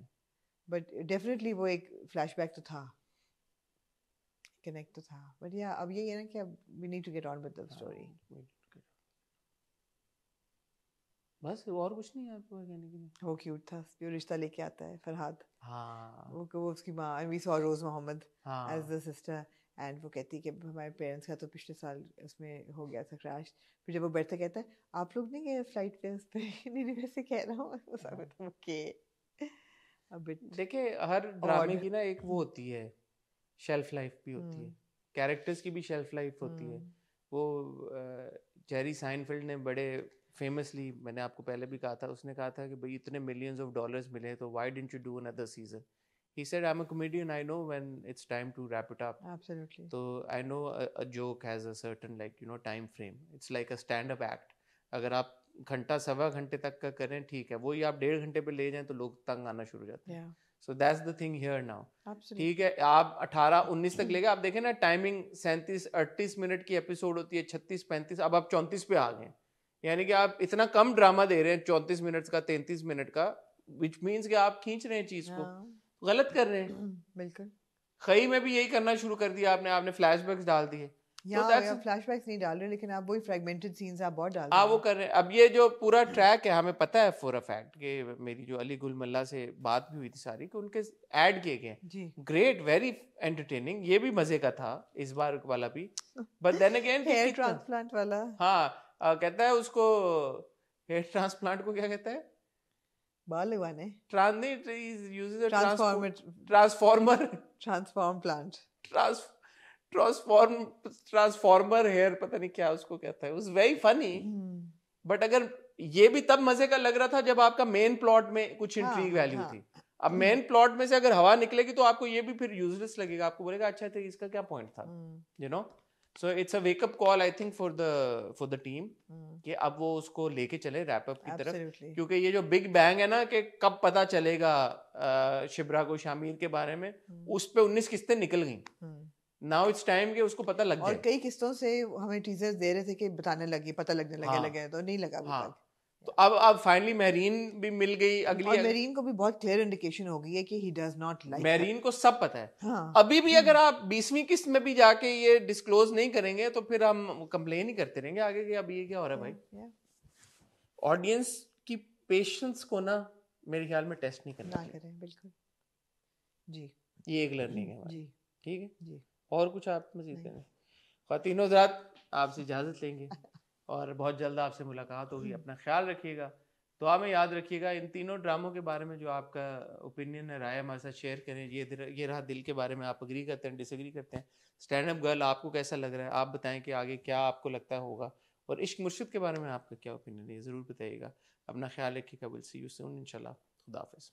بٹ ڈیفینیٹلی وہ ایک فلیش بیک تو تھا, کنیکٹ تو تھا. بٹ یا اب یہی ہے نا کہ اب we need to get on with the story. بس اور کچھ نہیں آپ کو کہنے کے لیے. وہ کیوٹ تھا جو رشتہ لے کے آتا ہے فرحاد. ہاں وہ اس کی ماں, وی سو روز محمد ایز دا سسٹر, اینڈ وہ کہتی کہ ہمارے پیرنٹس کا تو پچھلے سال اس میں ہو گیا تھا کریش. پھر جب وہ بیٹھتا کہتا ہے آپ لوگ نہیں گئے فلائٹ پہ اس پہ, نہیں ویسے کہہ رہا ہوں. دیکھیں ہر ڈرامے کی نا ایک وہ ہوتی ہے شیلف لائف بھی ہوتی ہے, کیریکٹرز کی بھی شیلف لائف ہوتی ہے. وہ جیری سائنفیلڈ نے بڑے فیمسلی, میں نے آپ کو پہلے بھی کہا تھا, اس نے کہا تھا کہ بھائی اتنے ملینز آف ڈالرز ملے تو why didn't you do another season. He said I'm a comedian, I know when it's time to wrap it up. Absolutely. So I know a joke has a certain like time frame. It's like a stand up act. اگر آپ گھنٹہ سوا گھنٹے تک کا کریں ٹھیک ہے, وہی آپ 1.5 گھنٹے پہ لے جائیں تو لوگ تنگ آنا شروع ہو جاتے ہیں. So that's the thing here now. ٹھیک ہے, آپ 18-19 تک لے گئے, آپ دیکھیں نا ٹائمنگ 37-38 منٹ کی ایپیسوڈ ہوتی ہے, 36-35, اب آپ 34 پہ آ گئے. یعنی کہ آپ اتنا کم ڈرامہ دے رہے ہیں 34 منٹ کا, 33 منٹ کا, which means کہ آپ کھینچ رہے ہیں چیز کو, غلط کر رہے ہیں. بالکل. خئی میں بھی یہی کرنا شروع کر دیا آپ نے فلیش بیکس ڈال دیے. فلیش بیکس نہیں ڈال رہے, لیکن آپ وہی فریگمنٹڈ سینز آپ بہت ڈال رہے ہیں. وہ کر رہے ہیں. اب یہ جو پورا ٹریک ہے ہمیں پتہ ہے فور اے فیکٹ کہ میری جو علی گل ملا سے بات بھی ہوئی تھی ساری, کہ ان کے ایڈ کیے گئے ہیں. گریٹ, ویری انٹرٹیننگ, یہ بھی مزے کا تھا اس بار والا بھی. But then again hair transplant والا, ہاں کہتا ہے اس کو, ہیئر ٹرانسپلانٹ کو کیا کہتا ہے, بال لگوانے, ٹرانسفارمر ہیئر, پتہ نہیں کیا اس کو کہتا ہے. Was very funny. بٹ اگر یہ بھی تب مزے کا لگ رہا تھا جب آپ کا مین پلاٹ میں کچھ انٹریگ ویلیو تھی. اب مین پلاٹ میں سے اگر ہوا نکلے گی تو آپ کو یہ بھی پھر یوزلیس لگے گا, آپ کو بولے گا اچھا اس کا کیا پوائنٹ تھا, you know. So it's a wake up call I think for the team کہ اب وہ اس کو لے کے چلے ریپ اپ کی طرف, کیونکہ یہ جو بگ بینگ ہے نا کہ کب پتا چلے گا شبرا کو شامیر کے بارے میں, اس پہ 19 قسطیں نکل گئیں. ناؤ اٹس ٹائم کہ اس کو پتہ لگ جائے. اور کئی قسطوں سے ہمیں ٹیزرز دے رہے تھے کہ بتانے لگے, پتہ لگنے لگے تو نہیں لگا ابھی تک. تو اب فائنلی مہرین بھی مل گئی اگلی, اور مہرین کو بھی بہت کلیئر انڈیکیشن ہو گئی ہے کہ he does not like. Mehreen کو سب پتہ ہے. ابھی بھی اگر آپ 20ویں قسط میں بھی جا کے یہ ڈسکلوز نہیں کریں گے تو پھر ہم کمپلین ہی کرتے رہیں گے آگے کہ اب یہ کیا ہو رہا ہے بھائی. آڈینس کی پیشنس کو نا میرے خیال میں ٹیسٹ نہیں کرنا کریں. بالکل جی, یہ ایک لرننگ ہے ہماری. ٹھیک ہے جی, اور کچھ آپ مزید کریں؟ خواتین و حضرات آپ سے اجازت لیں گے اور بہت جلد آپ سے ملاقات ہوگی. اپنا خیال رکھیے گا, دعا میں یاد رکھیے گا. ان تینوں ڈراموں کے بارے میں جو آپ کا اوپینین ہے, رائے ہمارے ساتھ شیئر کریں. یہ رہا دل کے بارے میں, آپ اگری کرتے ہیں ڈس ایگری کرتے ہیں. اسٹینڈ اپ گرل آپ کو کیسا لگ رہا ہے, آپ بتائیں کہ آگے کیا آپ کو لگتا ہوگا. اور عشق مرشد کے بارے میں آپ کا کیا اوپینین ہے, یہ ضرور بتائیے گا. اپنا خیال رکھیے گا. ول سی یو سون انشاءاللہ. خدا حافظ.